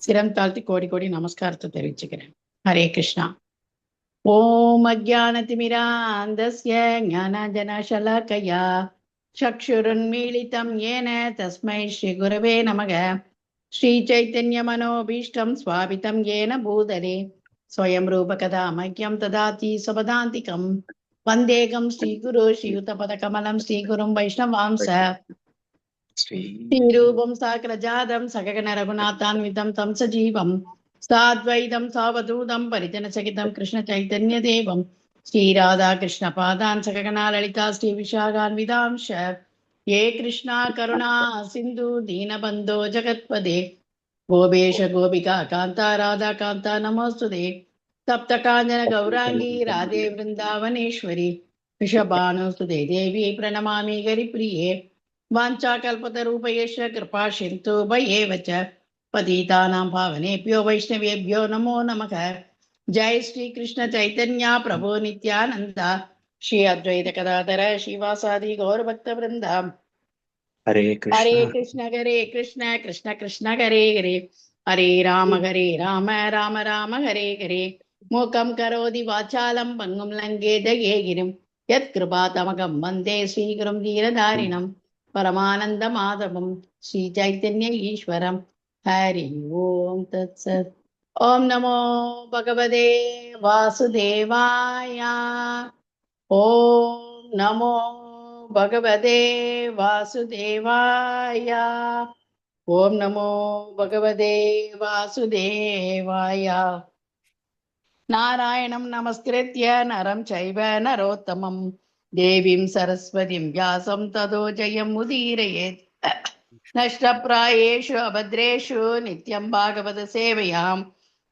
சிரம் தாழ்த்தி கோடி கோடி நமஸ்காரத்தை தெரிவிச்சுக்கிறேன். ஹரே கிருஷ்ணா. ஓம் அஜானதிமிராந்தஸ்ய ஞானாஞ்சனசலாக்கயா சக்ஷுருன்மீலிதம் ஏன தஸ்மை ஸ்ரீ குரவே நமக. ஸ்ரீ சைத்தன்ய மனோபீஷ்டம் ஸ்வாபிதம் ஏன பூதலே ஸ்வயம் ரூபகதா மஹ்யம் ததாதி சுபதாந்திகம். வந்தேகம் ஸ்ரீகுரு ஸ்ரீயுதபதகமலம் ஸ்ரீகுரும் வைஷ்ணவாம்ச ஸ்ரீரூபம் சாகரஜாதம் சககன ரகுநாதான்விதம் தம் சஜீவம் சாத்வைதம் சாவதூதம் பரிஜனசகிதம் கிருஷ்ண சைத்தன்ய தேவம் ஸ்ரீராதா கிருஷ்ண பாதான் சககனா லலிதா ஸ்ரீ விஷாகான்விதாம்ச. ஏ கிருஷ்ணா கருணா சிந்து தீனபந்தோ ஜகத்பதே கோபேஷ கோபிகா காந்தா ராதா காந்தா நமோஸ்துதே. சப்த காஞ்சன கௌராங்கி ராதே விருந்தாவனேஸ்வரி ரிஷபானுஸ்துதே தேவி பிரணமாமி ஹரிப்ரியே. வாஞ்சாகல்பதரூபயேஷ கிருபா சிந்து பயேவ ச பதீதானாம் பாவனேபியோ வைஷ்ணவேபியோ நமோ நமக. ஜெய் ஸ்ரீ கிருஷ்ண சைத்தன்யா பிரபு நித்யானந்தா ஸ்ரீ அத்வைத கதாதர ஸ்ரீவாசாதி கௌரபக்த விருந்தா. ஹரே ஹரே கிருஷ்ண ஹரே கிருஷ்ண கிருஷ்ண கிருஷ்ண ஹரே ஹரே ஹரே ராம ராம ராம ஹரே ஹரே. மூகம் கரோதி வாச்சாலம் பங்கும் லங்கேதயே கிரிம் யத் கிருபா தமகம் வந்தே ஸ்ரீகுரும் தீரதாரிணம் பரமானந்த மாதவம் ஸ்ரீ சைத்தன்ய ஈஸ்வரம். ஹரி ஓம் தத் சத். ஓம் நமோ பகவதே வாசுதேவாய. ஓம் நமோ பகவதே வாசுதேவாய. ஓம் நமோ பகவதே வாசுதேவாய. நாராயணம் நமஸ்கிருத்ய நரம் சைவ நரோத்தமம் தேவீம் சரஸ்வதிம் வியாசம் ததோ ஜெயம் உதீரயேத். நஷ்டப்ராயேஷு அபத்ரேஷு நித்யம் பாகவத சேவையாம்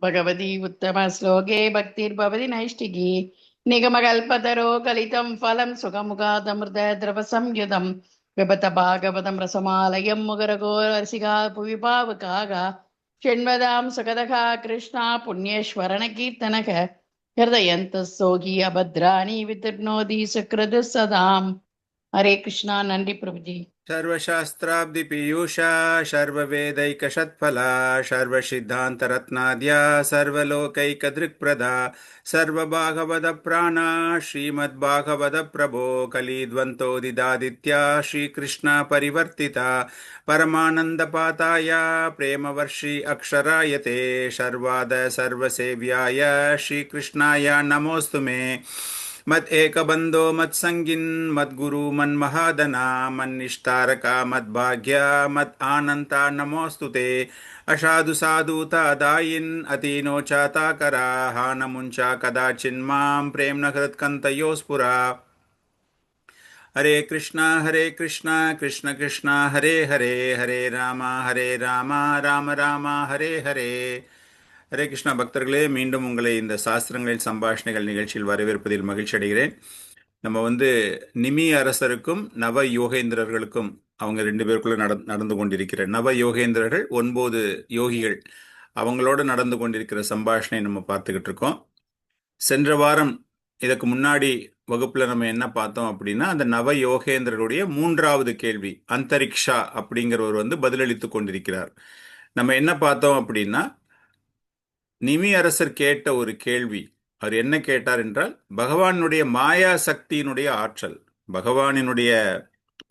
பகவதி உத்தம ஸ்லோகே பக்திர்பவதி நைஷ்டிகி. நிகமகல்பதரோ கலிதம் ஃபலம் சுகமுகாதமிருத திரவ சம்யுதம் விபத பாகவதம் ரசமாலயம் முகரகோ ரசிகா புவி பாவகாக ஷண்வதாம் சுகதகா கிருஷ்ணா புண்ணியேஸ்வரண கீர்த்தனக ஹிருதயந்த சோகி அபத்ராணி விதிர்னோதி சுக்ரது சதாம். ஹரே கிருஷ்ணா. நன்றி பிரபுஜி. सर्वशास्त्राब्धि पीयूषा सर्ववेदैकषत्फला सर्वसिद्धान्तरत्नाद्या सर्वलोकैकदृक्प्रदा सर्वभागवतप्राणा श्रीमद्भागवतप्रभो कलिद्वन्तोदिदादित्या श्रीकृष्णा परिवर्तिता परमानन्दपाताय प्रेमवर्षि अक्षरायते शर्वाद सर्वसेव्याय श्रीकृष्णाय नमोऽस्तु मे. मद एक बंदो मत संगिन मत गुरु मन महादना मन निष्ठारका मत भाग्य मत आनंता नमोस्तुते. असाधु साधुता दायिन अतीनो चाता करा हान मुंचा कदाचिन्मां प्रेम नकृत्कंतयोस्पुरा. हरे कृष्णा कृष्ण कृष्ण हरे हरे हरे राम राम राम हरे हरे. ஹரே கிருஷ்ணா பக்தர்களே, மீண்டும் உங்களை இந்த சாஸ்திரங்களில் சம்பாஷணைகள் நிகழ்ச்சியில் வரவேற்பதில் மகிழ்ச்சி அடைகிறேன். நம்ம நிமி அரசருக்கும் நவ யோகேந்திரர்களுக்கும் அவங்க ரெண்டு பேருக்குள்ள நடந்து கொண்டிருக்கிற நவ யோகேந்திரர்கள் 9 யோகிகள் அவங்களோட நடந்து கொண்டிருக்கிற சம்பாஷணை நம்ம பார்த்துக்கிட்டு இருக்கோம். சென்ற வாரம் இதுக்கு முன்னாடி வகுப்புல நம்ம என்ன பார்த்தோம் அப்படின்னா, அந்த நவ யோகேந்திரருடைய 3வது கேள்வி அந்தரிக்ஷா அப்படிங்கிறவர் பதிலளித்து கொண்டிருக்கிறார். நம்ம என்ன பார்த்தோம் அப்படின்னா, நிமி அரசர் கேட்ட ஒரு கேள்வி. அவர் என்ன கேட்டார் என்றால், பகவானுடைய மாயா சக்தியினுடைய ஆற்றல், பகவானினுடைய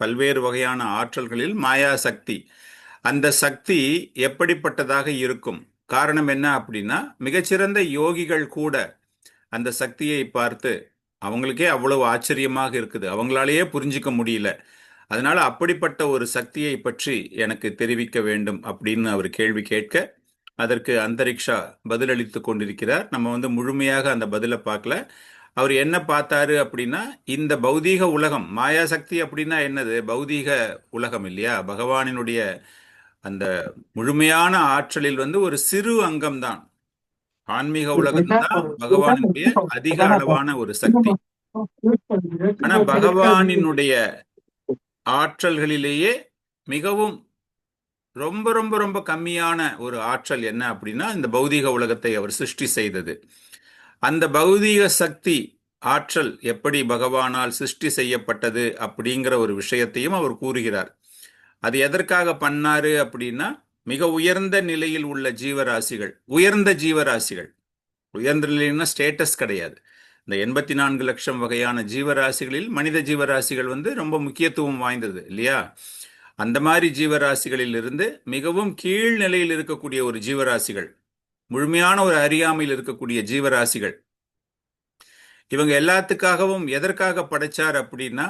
பல்வேறு வகையான ஆற்றல்களில் மாயா சக்தி, அந்த சக்தி எப்படிப்பட்டதாக இருக்கும்? காரணம் என்ன அப்படின்னா, மிகச்சிறந்த யோகிகள் கூட அந்த சக்தியை பார்த்து அவங்களுக்கே அவ்வளவு ஆச்சரியமாக இருக்குது, அவங்களாலேயே புரிஞ்சிக்க முடியல. அதனால அப்படிப்பட்ட ஒரு சக்தியை பற்றி எனக்கு தெரிவிக்க வேண்டும் அப்படின்னு அவர் கேள்வி கேட்க, அதற்கு அந்தரிக்ஷா பதிலளித்து கொண்டிருக்கிறார். நம்ம முழுமையாக அந்த பதிலை பார்க்கல. அவர் என்ன பார்த்தாரு அப்படின்னா, இந்த பௌதீக உலகம், மாயா சக்தி அப்படின்னா என்னது? பௌதீக உலகம் இல்லையா? பகவானினுடைய அந்த முழுமையான ஆற்றலில் ஒரு சிறு அங்கம்தான். ஆன்மீக உலகம்தான் பகவானுடைய அதிக அளவான ஒரு சக்தி. ஆனா பகவானினுடைய ஆற்றல்களிலேயே மிகவும் ரொம்ப ரொம்ப ரொம்ப கம்மியான ஒரு ஆற்றல் என்ன அப்படின்னா, இந்த பௌதீக உலகத்தை அவர் சிருஷ்டி செய்தது. அந்த பௌதீக சக்தி ஆற்றல் எப்படி பகவானால் சிருஷ்டி செய்யப்பட்டது அப்படிங்கிற ஒரு விஷயத்தையும் அவர் கூறுகிறார். அது எதற்காக பண்ணாரு அப்படின்னா, மிக உயர்ந்த நிலையில் உள்ள ஜீவராசிகள், உயர்ந்த ஜீவராசிகள், உயர்ந்த நிலைன்னா ஸ்டேட்டஸ் கிடையாது. இந்த 84 லட்சம் வகையான ஜீவராசிகளில் மனித ஜீவராசிகள் ரொம்ப முக்கியத்துவம் வாய்ந்தது இல்லையா? அந்த மாதிரி ஜீவராசிகளில் இருந்து மிகவும் கீழ் நிலையில் இருக்கக்கூடிய ஒரு ஜீவராசிகள், முழுமையான ஒரு அறியாமையில் இருக்கக்கூடிய ஜீவராசிகள், இவங்க எல்லாத்துக்காகவும் எதற்காக படைச்சார் அப்படின்னா,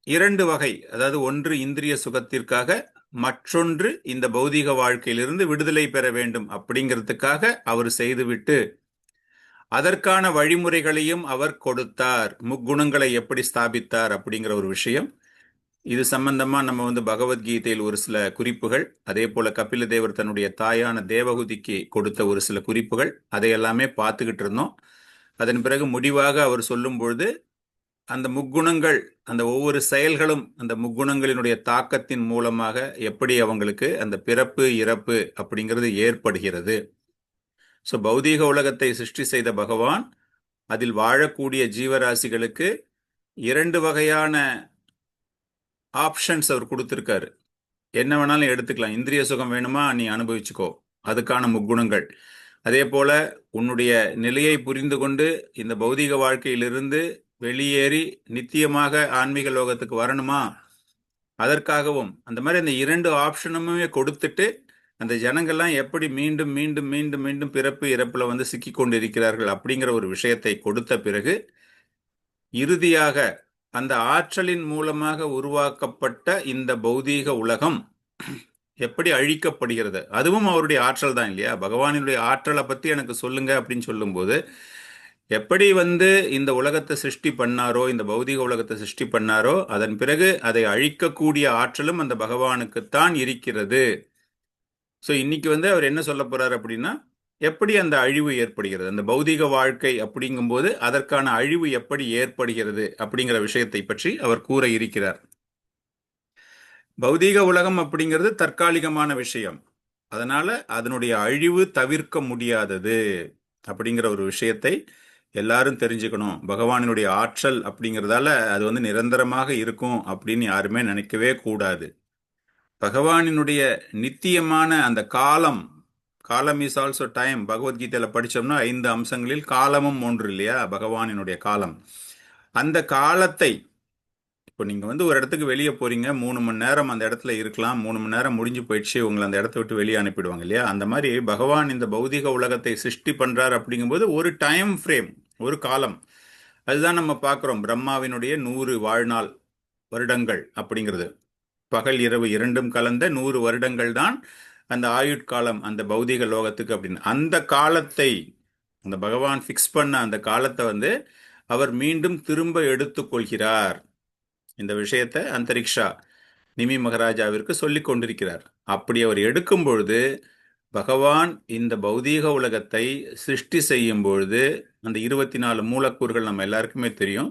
இரண்டு வகை. அதாவது ஒன்று இந்திரிய சுகத்திற்காக, மற்றொன்று இந்த பௌதீக வாழ்க்கையிலிருந்து விடுதலை பெற வேண்டும் அப்படிங்கிறதுக்காக அவர் செய்துவிட்டு அதற்கான வழிமுறைகளையும் அவர் கொடுத்தார். முக்குணங்களை எப்படி ஸ்தாபித்தார் அப்படிங்கிற ஒரு விஷயம். இது சம்பந்தமா நம்ம பகவத்கீதையில் ஒரு சில குறிப்புகள், அதே போல கபில தேவர் தன்னுடைய தாயான தேவகுதிக்கு கொடுத்த ஒரு சில குறிப்புகள், அதை எல்லாமே பார்த்துக்கிட்டு இருந்தோம். அதன் பிறகு முடிவாக அவர் சொல்லும் பொழுது அந்த முக்குணங்கள், அந்த ஒவ்வொரு செயல்களும் அந்த முக்குணங்களினுடைய தாக்கத்தின் மூலமாக எப்படி அவங்களுக்கு அந்த பிறப்பு இறப்பு அப்படிங்கிறது ஏற்படுகிறது. ஸோ பௌதீக உலகத்தை சிருஷ்டி செய்த பகவான் அதில் வாழக்கூடிய ஜீவராசிகளுக்கு இரண்டு வகையான ஆப்ஷன்ஸ் அவர் கொடுத்திருக்காரு. என்ன வேணாலும் எடுத்துக்கலாம். இந்திரிய சுகம் வேணுமா, நீ அனுபவிச்சுக்கோ, அதுக்கான முக்குணங்கள். அதே போல உன்னுடைய நிலையை புரிந்து கொண்டு இந்த பௌதீக வாழ்க்கையிலிருந்து வெளியேறி நித்தியமாக ஆன்மீக லோகத்துக்கு வரணுமா, அதற்காகவும். அந்த மாதிரி அந்த இரண்டு ஆப்ஷனுமே கொடுத்துட்டு அந்த ஜனங்கள்லாம் எப்படி மீண்டும் மீண்டும் மீண்டும் மீண்டும் பிறப்பு இறப்புல சிக்கி கொண்டிருக்கிறார்கள் அப்படிங்கிற ஒரு விஷயத்தை கொடுத்த பிறகு இறுதியாக அந்த ஆற்றலின் மூலமாக உருவாக்கப்பட்ட இந்த பௌதீக உலகம் எப்படி அழிக்கப்படுகிறது, அதுவும் அவருடைய ஆற்றல் தான் இல்லையா? பகவானுடைய ஆற்றலை பத்தி எனக்கு சொல்லுங்க அப்படின்னு சொல்லும்போது, எப்படி இந்த உலகத்தை சிருஷ்டி பண்ணாரோ, இந்த பௌதீக உலகத்தை சிருஷ்டி பண்ணாரோ, அதன் பிறகு அதை அழிக்கக்கூடிய ஆற்றலும் அந்த பகவானுக்குத்தான் இருக்கிறது. ஸோ இன்னைக்கு அவர் என்ன சொல்ல போறாரு அப்படின்னா, எப்படி அந்த அழிவு ஏற்படுகிறது, அந்த பௌதீக வாழ்க்கை அப்படிங்கும்போது அதற்கான அழிவு எப்படி ஏற்படுகிறது அப்படிங்கிற விஷயத்தை பற்றி அவர் கூற இருக்கிறார். பௌதீக உலகம் அப்படிங்கிறது தற்காலிகமான விஷயம், அதனால அதனுடைய அழிவு தவிர்க்க முடியாதது அப்படிங்கிற ஒரு விஷயத்தை எல்லாரும் தெரிஞ்சுக்கணும். பகவானினுடைய ஆற்றல் அப்படிங்கிறதால அது நிரந்தரமாக இருக்கும் அப்படின்னு யாருமே நினைக்கவே கூடாது. பகவானினுடைய நித்தியமான அந்த காலம், காலம் இஸ் ஆல்சோ டைம். பகவத்கீதையில படிச்சோம்னா 5 அம்சங்களில் காலமும் ஒன்று இல்லையா? பகவானினுடைய காலம். அந்த காலத்தை இப்போ நீங்க ஒரு இடத்துக்கு வெளியே போறீங்க, 3 மணி நேரம் அந்த இடத்துல இருக்கலாம், 3 மணி நேரம் முடிஞ்சு போயிடுச்சு, உங்களை அந்த இடத்த விட்டு வெளியே அனுப்பிடுவாங்க இல்லையா? அந்த மாதிரி பகவான் இந்த பௌதிக உலகத்தை சிருஷ்டி பண்றார் அப்படிங்கும்போது ஒரு டைம் ஃப்ரேம், ஒரு காலம். அதுதான் நம்ம பார்க்குறோம். பிரம்மாவினுடைய 100 வாழ்நாள் வருடங்கள் அப்படிங்கிறது, பகல் இரவு இரண்டும் கலந்த 100 வருடங்கள் தான் அந்த ஆயுட்காலம் அந்த பௌதிக லோகத்துக்கு அப்படின்னு. அந்த காலத்தை அந்த பகவான் ஃபிக்ஸ் பண்ண அந்த காலத்தை அவர் மீண்டும் திரும்ப எடுத்துக்கொள்கிறார். இந்த விஷயத்தை அந்தரிக்ஷா நிமி மகாராஜாவிற்கு சொல்லிக் கொண்டிருக்கிறார். அப்படி அவர் எடுக்கும் பொழுது பகவான் இந்த பௌதீக உலகத்தை சிருஷ்டி செய்யும் பொழுது அந்த 24 மூலக்கூறுகள் நம்ம எல்லாருக்குமே தெரியும்.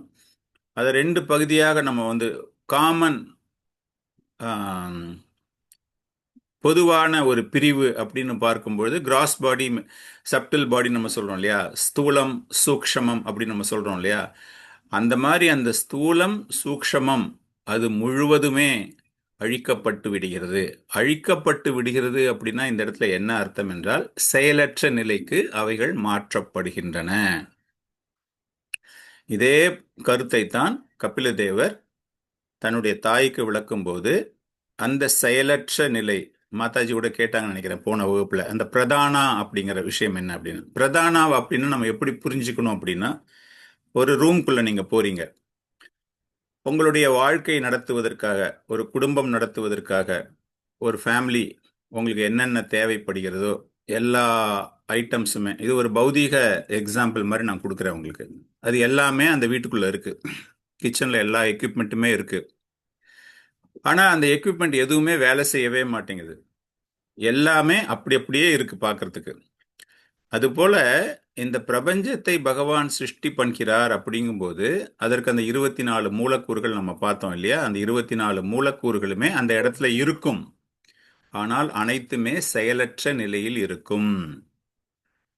அதை 2 பகுதியாக நம்ம காமன் பொதுவான ஒரு பிரிவு அப்படின்னு பார்க்கும்பொழுது கிராஸ் பாடி, சப்டில் பாடி நம்ம சொல்றோம் இல்லையா? ஸ்தூலம் சூக்ஷமம் அப்படின்னு நம்ம சொல்றோம் இல்லையா? அந்த மாதிரி அந்த ஸ்தூலம் சூக்ஷமம் அது முழுவதுமே அழிக்கப்பட்டு விடுகிறது. அழிக்கப்பட்டு விடுகிறது அப்படின்னா இந்த இடத்துல என்ன அர்த்தம் என்றால், செயலற்ற நிலைக்கு அவைகள் மாற்றப்படுகின்றன. இதே கருத்தை தான் கபில தேவர் தன்னுடைய தாய்க்கு விளக்கும் போது, அந்த செயலற்ற நிலை, மாதாஜி கூட கேட்டாங்கன்னு நினைக்கிறேன் போன வகுப்புல, அந்த பிரதானா அப்படிங்கிற விஷயம் என்ன அப்படின்னு. பிரதானா அப்படின்னு நம்ம எப்படி புரிஞ்சுக்கணும் அப்படின்னா, ஒரு ரூம்குள்ள நீங்க போறீங்க, உங்களுடைய வாழ்க்கை நடத்துவதற்காக, ஒரு குடும்பம் நடத்துவதற்காக, ஒரு ஃபேமிலி உங்களுக்கு என்னென்ன தேவைப்படுகிறதோ எல்லா ஐட்டம்ஸுமே, இது ஒரு பௌதீக எக்ஸாம்பிள் மாதிரி நான் கொடுக்குறேன் உங்களுக்கு. அது எல்லாமே அந்த வீட்டுக்குள்ள இருக்கு. கிச்சன்ல எல்லா எக்யூப்மெண்ட்டுமே இருக்கு. ஆனா அந்த எக்யூப்மெண்ட் எதுவுமே வேலை செய்யவே மாட்டேங்குது. எல்லாமே அப்படி அப்படியே இருக்கு பார்க்கறதுக்கு. அதுபோல இந்த பிரபஞ்சத்தை பகவான் சிருஷ்டி பண்ணுகிறார் அப்படிங்கும்போது அதற்கு அந்த 24 மூலக்கூறுகள் நம்ம பார்த்தோம் இல்லையா? அந்த 24 மூலக்கூறுகளுமே அந்த இடத்துல இருக்கும். ஆனால் அனைத்துமே செயலற்ற நிலையில் இருக்கும்.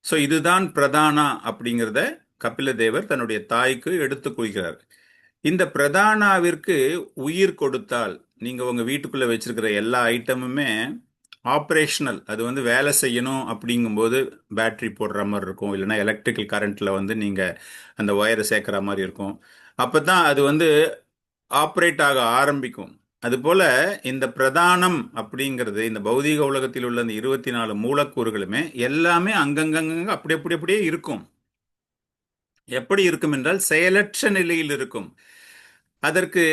ஸோ இதுதான் பிரதானா அப்படிங்கிறத கபில தேவர் தன்னுடைய தாய்க்கு எடுத்துக்கொள்கிறார். இந்த பிரதானாவிற்கு உயிர் கொடுத்தால், நீங்க உங்க வீட்டுக்குள்ள வச்சிருக்கிற எல்லா ஐட்டமுமே ஆப்ரேஷனல், அது வந்து வேலை செய்யணும் அப்படிங்கும்போது பேட்டரி போடுற மாதிரி இருக்கும், இல்லைன்னா எலக்ட்ரிக்கல் கரண்ட்ல வந்து நீங்க அந்த ஒயரை சேர்க்கிற மாதிரி இருக்கும். அப்பதான் அது வந்து ஆப்ரேட் ஆக ஆரம்பிக்கும். அதுபோல இந்த பிரதானம் அப்படிங்கிறது, இந்த பௌதீக உலகத்தில் உள்ள இந்த 24 மூலக்கூறுகளுமே எல்லாமே அங்கங்கங்க அப்படி அப்படி அப்படியே இருக்கும். எப்படி இருக்கும் என்றால் செயலற்ற நிலையில் இருக்கும். அதற்கு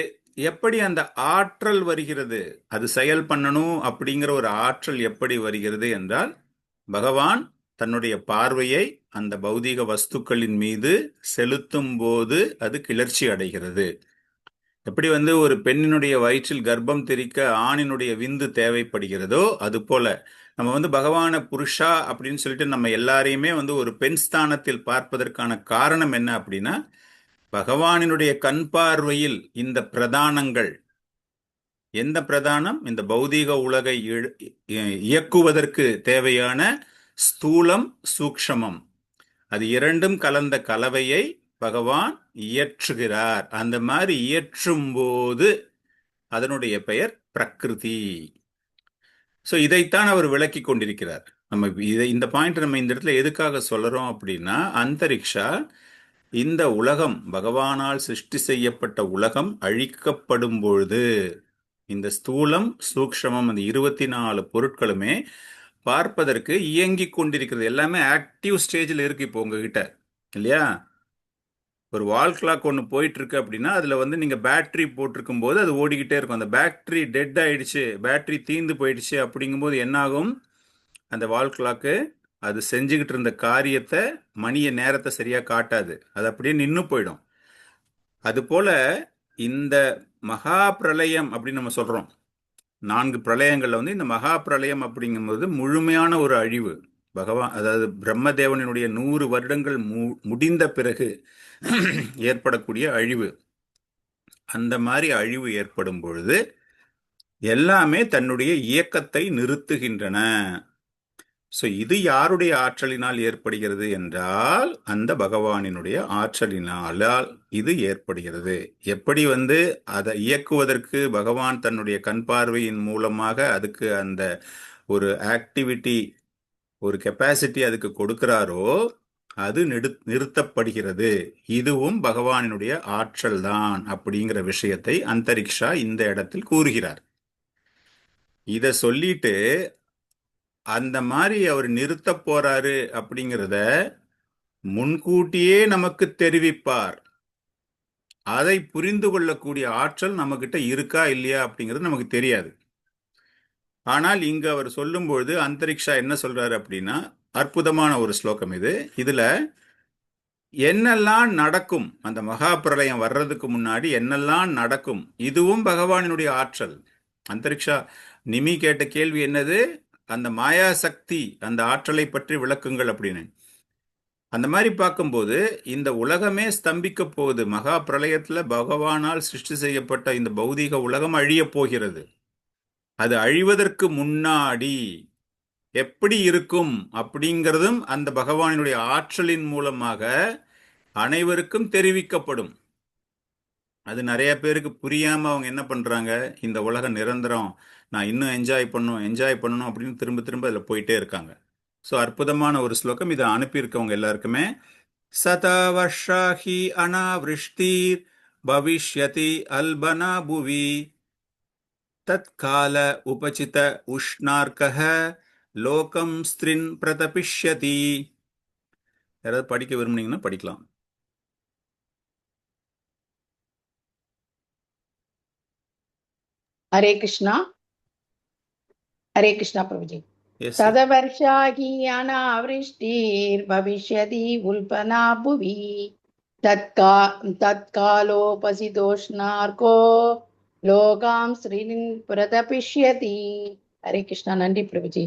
எப்படி அந்த ஆற்றல் வருகிறது, அது செயல் பண்ணணும் அப்படிங்கிற ஒரு ஆற்றல் எப்படி வருகிறது என்றால், பகவான் தன்னுடைய பார்வையை அந்த பௌதீக வஸ்துக்களின் மீது செலுத்தும் போது அது கிளர்ச்சி அடைகிறது. எப்படி வந்து ஒரு பெண்ணினுடைய வயிற்றில் கர்ப்பம் தெரிக்க ஆணினுடைய விந்து தேவைப்படுகிறதோ, அது போல நம்ம வந்து பகவான புருஷா அப்படின்னு சொல்லிட்டு நம்ம எல்லாரையுமே வந்து ஒரு பெண் ஸ்தானத்தில் பார்ப்பதற்கான காரணம் என்ன அப்படின்னா, பகவானினுடைய கண் பார்வையில் இந்த பிரதானங்கள், எந்த பிரதானம், இந்த பௌதீக உலகை இயக்குவதற்கு தேவையான ஸ்தூலம் சூக்ஷமம், அது இரண்டும் கலந்த கலவையை பகவான் இயற்றுகிறார். அந்த மாதிரி இயற்றும் போது அதனுடைய பெயர் பிரகிருதி. ஸோ இதைத்தான் அவர் விளக்கி கொண்டிருக்கிறார். நம்ம இந்த பாயிண்ட் நம்ம இந்த இடத்துல எதுக்காக சொல்றோம் அப்படின்னா, அந்தரிக்ஷா, இந்த உலகம் பகவானால் சிருஷ்டி செய்யப்பட்ட உலகம் அழிக்கப்படும் பொழுது இந்த ஸ்தூலம் சூக்ஷமம் அந்த 24 பொருட்களுமே பார்ப்பதற்கு இயங்கிக் கொண்டிருக்கிறது. எல்லாமே ஆக்டிவ் ஸ்டேஜில் இருக்கு இப்போ உங்ககிட்ட, இல்லையா? ஒரு வால் கிளாக் ஒன்று போயிட்டு இருக்கு அப்படின்னா அதுல வந்து நீங்க பேட்டரி போட்டிருக்கும் போது அது ஓடிக்கிட்டே இருக்கும். அந்த பேட்டரி டெட் ஆயிடுச்சு, பேட்டரி தீந்து போயிடுச்சு அப்படிங்கும்போது என்ன ஆகும்? அந்த வால் கிளாக்கு அது செஞ்சுக்கிட்டு இருந்த காரியத்தை, மணிய நேரத்தை சரியா காட்டாது, அது அப்படியே நின்று போயிடும். அதுபோல இந்த மகா பிரளயம் அப்படின்னு நம்ம சொல்றோம். 4 பிரளயங்கள்ல வந்து இந்த மகா பிரளயம் அப்படிங்கும்போது முழுமையான ஒரு அழிவு. பகவான், அதாவது பிரம்மதேவனுடைய 100 வருடங்கள் முடிந்த பிறகு ஏற்படக்கூடிய அழிவு. அந்த மாதிரி அழிவு ஏற்படும் பொழுது எல்லாமே தன்னுடைய இயக்கத்தை நிறுத்துகின்றன. ஸோ இது யாருடைய ஆற்றலினால் ஏற்படுகிறது என்றால், அந்த பகவானினுடைய ஆற்றலினால் இது ஏற்படுகிறது. எப்படி வந்து அதை இயக்குவதற்கு பகவான் தன்னுடைய கண் பார்வையின் மூலமாக அதுக்கு அந்த ஒரு ஆக்டிவிட்டி, ஒரு கெப்பாசிட்டி அதுக்கு கொடுக்கிறாரோ, அது நிறுத்தப்படுகிறது. இதுவும் பகவானினுடைய ஆற்றல் தான் அப்படிங்கிற விஷயத்தை அந்தரிக்ஷா இந்த இடத்தில் கூறுகிறார். இத சொல்லிட்டு அந்த மாதிரி அவர் நிறுத்த போறாரு அப்படிங்கிறத முன்கூட்டியே நமக்கு தெரிவிப்பார். அதை புரிந்து கொள்ளக்கூடிய ஆற்றல் நம்ம கிட்ட இருக்கா இல்லையா அப்படிங்கிறது நமக்கு தெரியாது. ஆனால் இங்க அவர் சொல்லும் பொழுது அந்தரிக்ஷா என்ன சொல்றாரு அப்படின்னா, அற்புதமான ஒரு ஸ்லோகம் இது. இதுல என்னெல்லாம் நடக்கும், அந்த மகா பிரளயம் வர்றதுக்கு முன்னாடி என்னெல்லாம் நடக்கும், இதுவும் பகவானினுடைய ஆற்றல். அந்தரிக்ஷா, நிமி கேட்ட கேள்வி என்னது? அந்த மாயா சக்தி, அந்த ஆற்றலை பற்றி விளக்குங்கள் அப்படின்னு. அந்த மாதிரி பார்க்கும்போது இந்த உலகமே ஸ்தம்பிக்க போகுது. மகா பிரளயத்துல பகவானால் சிருஷ்டி செய்யப்பட்ட இந்த பௌதீக உலகம் அழிய போகிறது. அது அழிவதற்கு முன்னாடி எப்படி இருக்கும் அப்படிங்கிறதும் அந்த பகவானுடைய ஆற்றலின் மூலமாக அனைவருக்கும் தெரிவிக்கப்படும். அது நிறைய பேருக்கு புரியாம அவங்க என்ன பண்றாங்க, இந்த உலகம் நிரந்தரம், நான் இன்னும் என்ஜாய் பண்ணணும் அப்படின்னு திரும்ப திரும்ப அதில் போயிட்டே இருக்காங்க. ஸோ அற்புதமான ஒரு ஸ்லோகம். இதை அனுப்பியிருக்கவங்க எல்லாருக்குமே, சதா வர்ஷாஹி அனாவிருஷ்டிர் பவிஷ்யதி அல்பனா புவி தத்கால உபசித உஷ்ணார்க்கஹ லோகம் ஸ்திரின் பிரதபிஷ்யதி. யாராவது படிக்க விரும்புனீங்கன்னா படிக்கலாம். हरे कृष्णा, हरे कृष्णा प्रभु जी। எஸ். तदवर्षा हि अनावृष्टिर्भविष्यति उल्पना भुवि तत्कालोपसितोष्णार्को लोकां श्रीनिन् प्रतपिष्यति। हरे कृष्णा, नंदी प्रभु जी।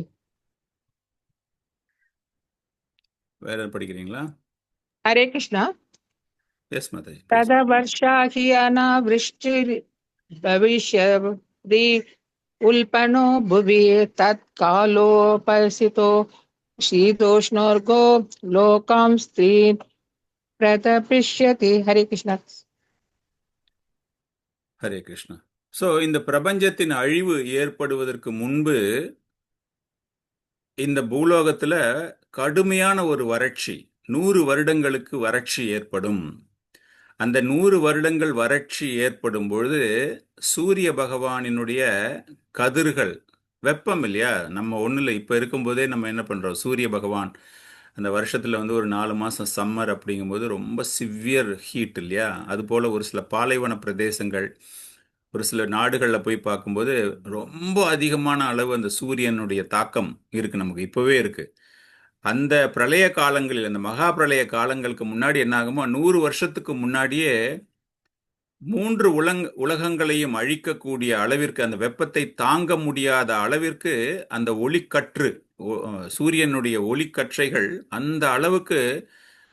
வேற படிக்கிறீங்களா? हरे कृष्णा। எஸ் மாதாஜி. तदवर्षा हि अनावृष्टिर्भविष्यति उल्पनो भुवि तत्कालोपसितो शीतोष्णोर्गो लोकां स्त्रीन् प्रतपिष्यति। हरे कृष्णा। ஹரே கிருஷ்ணா. ஸோ இந்த பிரபஞ்சத்தின் அழிவு ஏற்படுவதற்கு முன்பு இந்த பூலோகத்துல கடுமையான ஒரு வறட்சி, 100 வருடங்களுக்கு வறட்சி ஏற்படும். அந்த 100 வருடங்கள் வறட்சி ஏற்படும் பொழுது சூரிய பகவானினுடைய கதிர்கள், வெப்பம் இல்லையா, நம்ம ஒண்ணுல இப்ப இருக்கும்போதே நம்ம என்ன பண்றோம், சூரிய பகவான் அந்த வருஷத்துல வந்து ஒரு 4 மாசம் சம்மர் அப்படிங்கும்போது ரொம்ப சிவியர் ஹீட் இல்லையா, அது போல ஒரு சில பாலைவன பிரதேசங்கள், ஒரு சில நாடுகள்ல போய் பார்க்கும்போது ரொம்ப அதிகமான அளவு அந்த சூரியனுடைய தாக்கம் இருக்கு, நமக்கு இப்பவே இருக்கு. அந்த பிரளய காலங்களில், அந்த மகா பிரளய காலங்களுக்கு முன்னாடி என்ன ஆகுமோ, 100 வருஷத்துக்கு முன்னாடியே 3 உலகங்களையும் அழிக்கக்கூடிய அளவிற்கு, அந்த வெப்பத்தை தாங்க முடியாத அளவிற்கு அந்த ஒளிக்கற்று, சூரியனுடைய ஒளிக்கற்றைகள் அந்த அளவுக்கு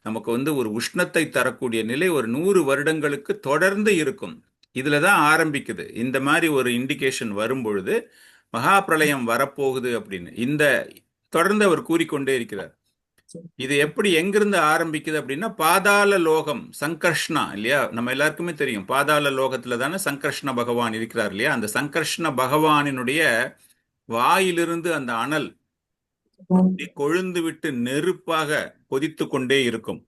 நமக்கு வந்து ஒரு உஷ்ணத்தை தரக்கூடிய நிலை ஒரு 100 வருடங்களுக்கு தொடர்ந்து இருக்கும். இதுல தான் ஆரம்பிக்குது. இந்த மாதிரி ஒரு இண்டிகேஷன் வரும்பொழுது மகா பிரளயம் வரப்போகுது அப்படின்னு இந்த தொடர்ந்து அவர் கூறிக்கொண்டே இருக்கிறார். இது எப்படி எங்கிருந்து ஆரம்பிக்குது அப்படின்னா, பாதாள லோகம், சங்கர்ஷ்ணா இல்லையா, நம்ம எல்லாருக்குமே தெரியும். பாதாள லோகத்துல தானே சங்கர்ஷ்ண பகவான் இருக்கிறார் இல்லையா. அந்த சங்கர்ஷ்ண பகவானினுடைய வாயிலிருந்து அந்த அனல் கொழுந்து விட்டு நெருப்பாக கொதித்து கொண்டே இருக்கும்.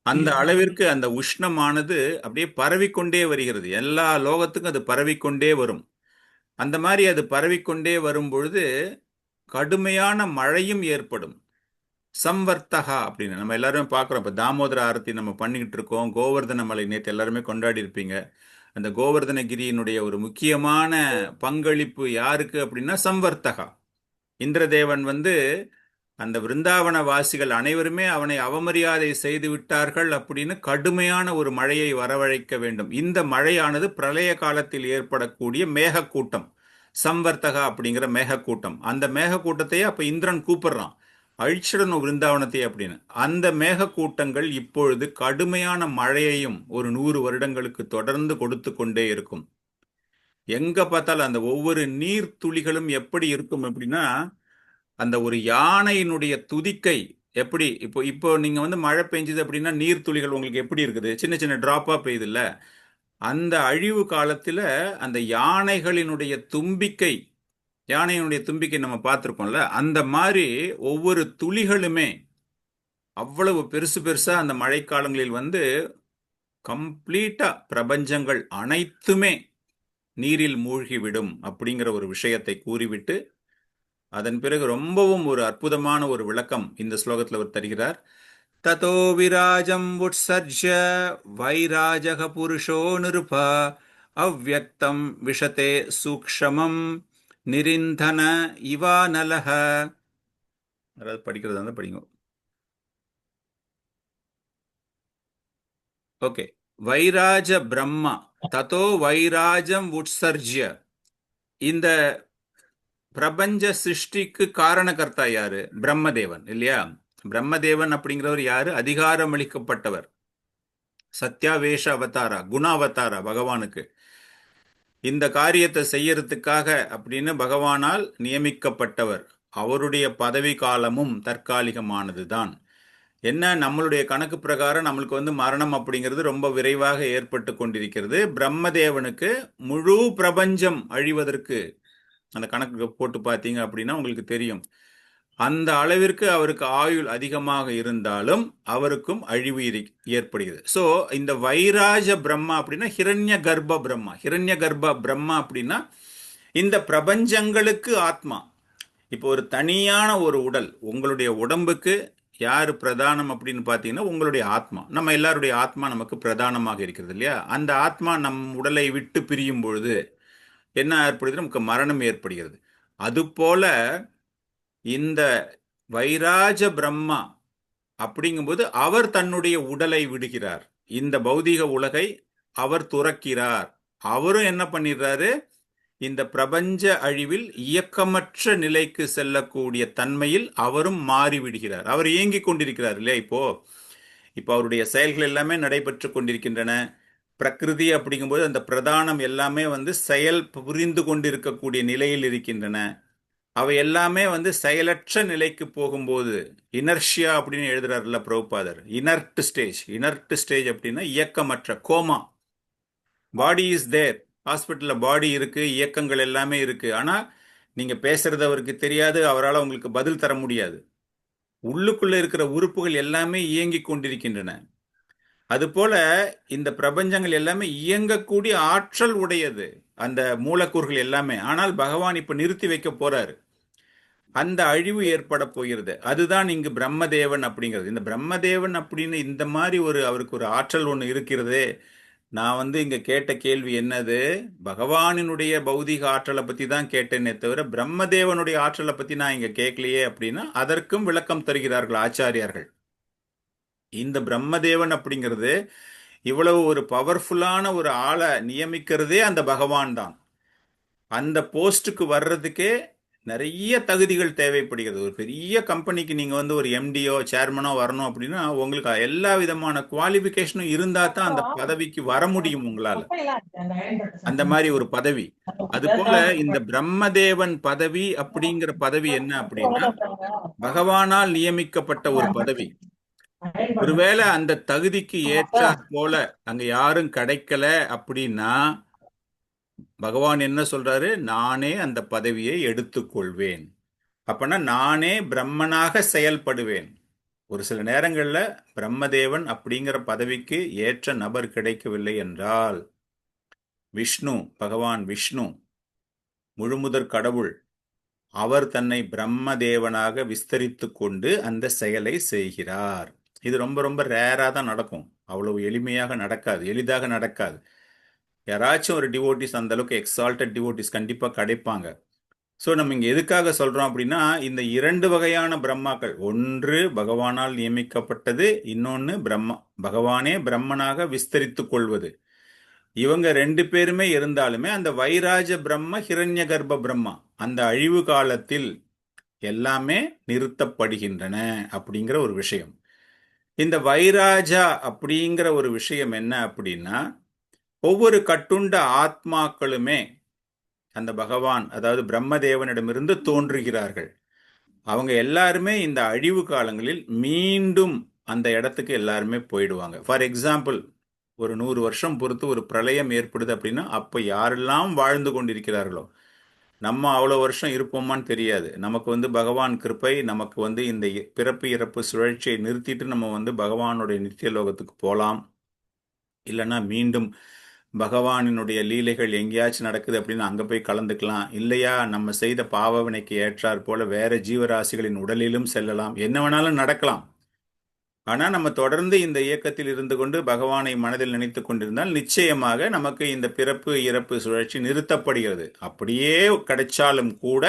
அந்த அளவிற்கு அந்த உஷ்ணமானது அப்படியே பரவிக்கொண்டே வருகிறது. எல்லா லோகத்துக்கும் அது பரவிக்கொண்டே வரும். அந்த மாதிரி அது பரவிக்கொண்டே வரும் பொழுது கடுமையான மழையும் ஏற்படும். சம்வர்த்தகா அப்படின்னு நம்ம எல்லாருமே பார்க்குறோம். இப்போ தாமோதர ஆரத்தி நம்ம பண்ணிக்கிட்டு இருக்கோம். கோவர்தன மலை நேற்று எல்லாருமே கொண்டாடி இருப்பீங்க. அந்த கோவர்தனகிரியினுடைய ஒரு முக்கியமான பங்களிப்பு யாருக்கு அப்படின்னா சம்வர்த்தகா. இந்திரதேவன் வந்து அந்த விருந்தாவன வாசிகள் அனைவருமே அவனை அவமரியாதை செய்து விட்டார்கள் அப்படின்னு கடுமையான ஒரு மழையை வரவழைக்க வேண்டும். இந்த மழையானது பிரளய காலத்தில் ஏற்படக்கூடிய மேகக்கூட்டம், சம்வர்த்தகா அப்படிங்கிற மேகக்கூட்டம். அந்த மேகக்கூட்டத்தையே அப்ப இந்திரன் கூப்பிடுறான், அழிச்சிடணும் விருந்தாவனத்தை அப்படின்னு. அந்த மேகக்கூட்டங்கள் இப்பொழுது கடுமையான மழையையும் ஒரு 100 வருடங்களுக்கு தொடர்ந்து கொடுத்து கொண்டே இருக்கும். எங்க பார்த்தாலும் அந்த ஒவ்வொரு நீர் துளிகளும் எப்படி இருக்கும் அப்படின்னா, அந்த ஒரு யானையினுடைய துதிக்கை எப்படி, இப்போ இப்போ நீங்க வந்து மழை பெஞ்சது அப்படின்னா நீர் துளிகள் உங்களுக்கு எப்படி இருக்குது, சின்ன சின்ன டிராப்பா பெய்யுது இல்ல. அந்த அழிவு காலத்துல அந்த யானைகளினுடைய தும்பிக்கை, யானையினுடைய தும்பிக்கை நம்ம பார்த்துருக்கோம்ல, அந்த மாதிரி ஒவ்வொரு துளிகளுமே அவ்வளவு பெருசு பெருசா அந்த மழைக்காலங்களில் வந்து கம்ப்ளீட்டா பிரபஞ்சங்கள் அனைத்துமே நீரில் மூழ்கிவிடும் அப்படிங்கிற ஒரு விஷயத்தை கூறிவிட்டு அதன் பிறகு ரொம்பவும் ஒரு அற்புதமான ஒரு விளக்கம் இந்த ஸ்லோகத்தில் அவர் தருகிறார். ததோ விராஜம் உட்சர்ஜ்ய வைராஜக புருஷோ நிருப அவ்யக்தம் விஷதே சூக்ஷமம் நிரிந்தன இவானலஹ. அதாவது படிக்கிறதா இருந்தா படிங்க. ஓகே. வைராஜ பிரம்மா ததோ வைராஜம் உட்சர்ஜ்ய. இந்த பிரபஞ்ச சிருஷ்டிக்கு காரணகர்த்தா யாரு? பிரம்மதேவன் இல்லையா. பிரம்மதேவன் அப்படிங்கிறவர் யாரு? அதிகாரம் அளிக்கப்பட்டவர், சத்யாவேஷ அவதாரா, குண அவதாரா பகவானுக்கு. இந்த காரியத்தை செய்யறதுக்காக அப்படின்னு பகவானால் நியமிக்கப்பட்டவர். அவருடைய பதவி காலமும் தற்காலிகமானது தான். என்ன, நம்மளுடைய கணக்கு பிரகாரம் நம்மளுக்கு வந்து மரணம் அப்படிங்கிறது ரொம்ப விரைவாக ஏற்பட்டு கொண்டிருக்கிறது. பிரம்மதேவனுக்கு முழு பிரபஞ்சம் அழிவதற்கு அந்த கணக்கு போட்டு பார்த்தீங்க அப்படின்னா உங்களுக்கு தெரியும். அந்த அளவிற்கு அவருக்கு ஆயுள் அதிகமாக இருந்தாலும் அவருக்கும் அழிவு ஏற்படுகிறது. ஸோ இந்த வைராஜ பிரம்மா அப்படின்னா ஹிரண்ய கர்ப்ப பிரம்மா. ஹிரண்ய கர்ப்ப பிரம்மா அப்படின்னா இந்த பிரபஞ்சங்களுக்கு ஆத்மா. இப்போ ஒரு தனியான ஒரு உடல், உங்களுடைய உடம்புக்கு யார் பிரதானம் அப்படின்னு பார்த்தீங்கன்னா உங்களுடைய ஆத்மா. நம்ம எல்லாருடைய ஆத்மா நமக்கு பிரதானமாக இருக்கிறது இல்லையா. அந்த ஆத்மா நம் உடலை விட்டு பிரியும் பொழுது என்ன ஏற்படுகிறது? நமக்கு மரணம் ஏற்படுகிறது. அதுபோல இந்த வைராஜ பிரம்மா அப்படிங்கும்போது அவர் தன்னுடைய உடலை விடுகிறார், இந்த பௌதீக உலகை அவர் துறக்கிறார். அவரும் என்ன பண்ணிடுறாரு, இந்த பிரபஞ்ச அழிவில் இயக்கமற்ற நிலைக்கு செல்லக்கூடிய தன்மையில் அவரும் மாறிவிடுகிறார். அவர் இயங்கிக் கொண்டிருக்கிறார் இல்லையா. இப்போ அவருடைய செயல்கள் எல்லாமே நடைபெற்று கொண்டிருக்கின்றன. பிரகிருதி அப்படிங்கும்போது அந்த பிரதானம் எல்லாமே வந்து செயல் புரிந்து கொண்டிருக்கக்கூடிய நிலையில் இருக்கின்றன. அவை எல்லாமே வந்து செயலற்ற நிலைக்கு போகும்போது இனர்ஷியா அப்படின்னு எழுதுறாருல பிரபுபாதர். Inert stage. இனர்ட் ஸ்டேஜ் அப்படின்னா இயக்கமற்ற, கோமா. பாடி இஸ் தேர், ஹாஸ்பிட்டல்ல பாடி இருக்கு, இயக்கங்கள் எல்லாமே இருக்கு. ஆனா நீங்க பேசுறது அவருக்கு தெரியாது, அவரால் உங்களுக்கு பதில் தர முடியாது. உள்ளுக்குள்ள இருக்கிற உறுப்புகள் எல்லாமே இயங்கிக் கொண்டிருக்கின்றன. அதுபோல இந்த பிரபஞ்சங்கள் எல்லாமே இயங்கக்கூடிய ஆற்றல் உடையது, அந்த மூலக்கூறுகள் எல்லாமே. ஆனால் பகவான் இப்ப நிறுத்தி வைக்க போறாரு. அந்த அழிவு ஏற்பட போகிறது. அதுதான் இங்கு பிரம்மதேவன் அப்படிங்கிறது. இந்த பிரம்மதேவன் அப்படின்னு இந்த மாதிரி அவருக்கு ஒரு ஆற்றல் ஒன்று இருக்கிறது. நான் இங்க கேட்ட கேள்வி என்னது, பகவானினுடைய பௌதிக ஆற்றலை பத்தி தான் கேட்டேனே தவிர பிரம்மதேவனுடைய ஆற்றலை பத்தி நான் இங்க கேட்கலையே அப்படின்னா அதற்கும் விளக்கம் தருகிறார்கள் ஆச்சாரியார்கள். இந்த பிரம்மதேவன் அப்படிங்கிறது இவ்வளவு ஒரு பவர்ஃபுல்லான ஒரு ஆளை நியமிக்கிறதே அந்த பகவான் தான். அந்த போஸ்டுக்கு வர்றதுக்கே நிறைய தகுதிகள் தேவைப்படுகிறது. ஒரு பெரிய கம்பெனிக்கு நீங்க ஒரு எம்டியோ சேர்மனோ வரணும் அப்படின்னா உங்களுக்கு எல்லா விதமான குவாலிபிகேஷனும் இருந்தா தான் அந்த பதவிக்கு வர முடியும் உங்களால. அந்த மாதிரி ஒரு பதவி. அதுபோல இந்த பிரம்மதேவன் பதவி அப்படிங்கிற பதவி என்ன அப்படின்னா பகவானால் நியமிக்கப்பட்ட ஒரு பதவி. ஒருவேளை அந்த தகுதிக்கு ஏற்றாற் போல அங்க யாரும் கிடைக்கல அப்படின்னா பகவான் என்ன சொல்றாரு, நானே அந்த பதவியை எடுத்துக்கொள்வேன். அப்பனா நானே பிரம்மனாக செயல்படுவேன். ஒரு சில நேரங்கள்ல பிரம்மதேவன் அப்படிங்கிற பதவிக்கு ஏற்ற நபர் கிடைக்கவில்லை என்றால் விஷ்ணு, பகவான் விஷ்ணு முழுமுதற் கடவுள், அவர் தன்னை பிரம்மதேவனாக விஸ்தரித்து கொண்டு அந்த செயலை செய்கிறார். இது ரொம்ப ரொம்ப ரேரா தான் நடக்கும். அவ்வளவு எளிமையாக நடக்காது, எளிதாக நடக்காது. யாராச்சும் ஒரு டிவோட்டிஸ் அந்த அளவுக்கு எக்ஸால்டட் டிவோட்டிஸ் கண்டிப்பா கிடைப்பாங்க. ஸோ நம்ம இங்க எதுக்காக சொல்றோம் அப்படின்னா இந்த இரண்டு வகையான பிரம்மாக்கள், ஒன்று பகவானால் நியமிக்கப்பட்டது, இன்னொன்னு பகவானே பிரம்மனாக விஸ்தரித்துக் கொள்வது. இவங்க ரெண்டு பேருமே இருந்தாலுமே அந்த வைராஜ பிரம்ம ஹிரண்ய கர்ப்ப பிரம்மா அந்த அழிவு காலத்தில் எல்லாமே நிறுத்தப்படுகின்றன அப்படிங்கிற ஒரு விஷயம். இந்த வைராஜா அப்படிங்கிற ஒரு விஷயம் என்ன அப்படின்னா ஒவ்வொரு கட்டுண்ட ஆத்மாக்களுமே அந்த பகவான், அதாவது பிரம்மதேவனிடமிருந்து தோன்றுகிறார்கள். அவங்க எல்லாருமே இந்த அழிவு காலங்களில் மீண்டும் அந்த இடத்துக்கு எல்லாருமே போயிடுவாங்க. ஃபார் எக்ஸாம்பிள், ஒரு 100 வருஷம் பொறுத்து ஒரு பிரளயம் ஏற்படுது அப்படின்னா அப்ப யாரெல்லாம் வாழ்ந்து கொண்டிருக்கிறார்களோ, நம்ம அவ்வளோ வருஷம் இருப்போமான்னு தெரியாது. நமக்கு பகவான் கிருப்பை, நமக்கு இந்த பிறப்பு இறப்பு சுழற்சியை நிறுத்திட்டு நம்ம பகவானுடைய நித்திய லோகத்துக்கு போகலாம். இல்லைன்னா மீண்டும் பகவானினுடைய லீலைகள் எங்கேயாச்சும் நடக்குது அப்படின்னு அங்கே போய் கலந்துக்கலாம். இல்லையா நம்ம செய்த பாவவினைக்கு ஏற்றாற் போல வேற ஜீவராசிகளின் உடலிலும் செல்லலாம். என்ன வேணாலும் நடக்கலாம். ஆனால் நம்ம தொடர்ந்து இந்த இயக்கத்தில் இருந்து கொண்டு பகவானை மனதில் நினைத்து கொண்டிருந்தால் நிச்சயமாக நமக்கு இந்த பிறப்பு இறப்பு சுழற்சி நிறுத்தப்படுகிறது. அப்படியே கிடைச்சாலும் கூட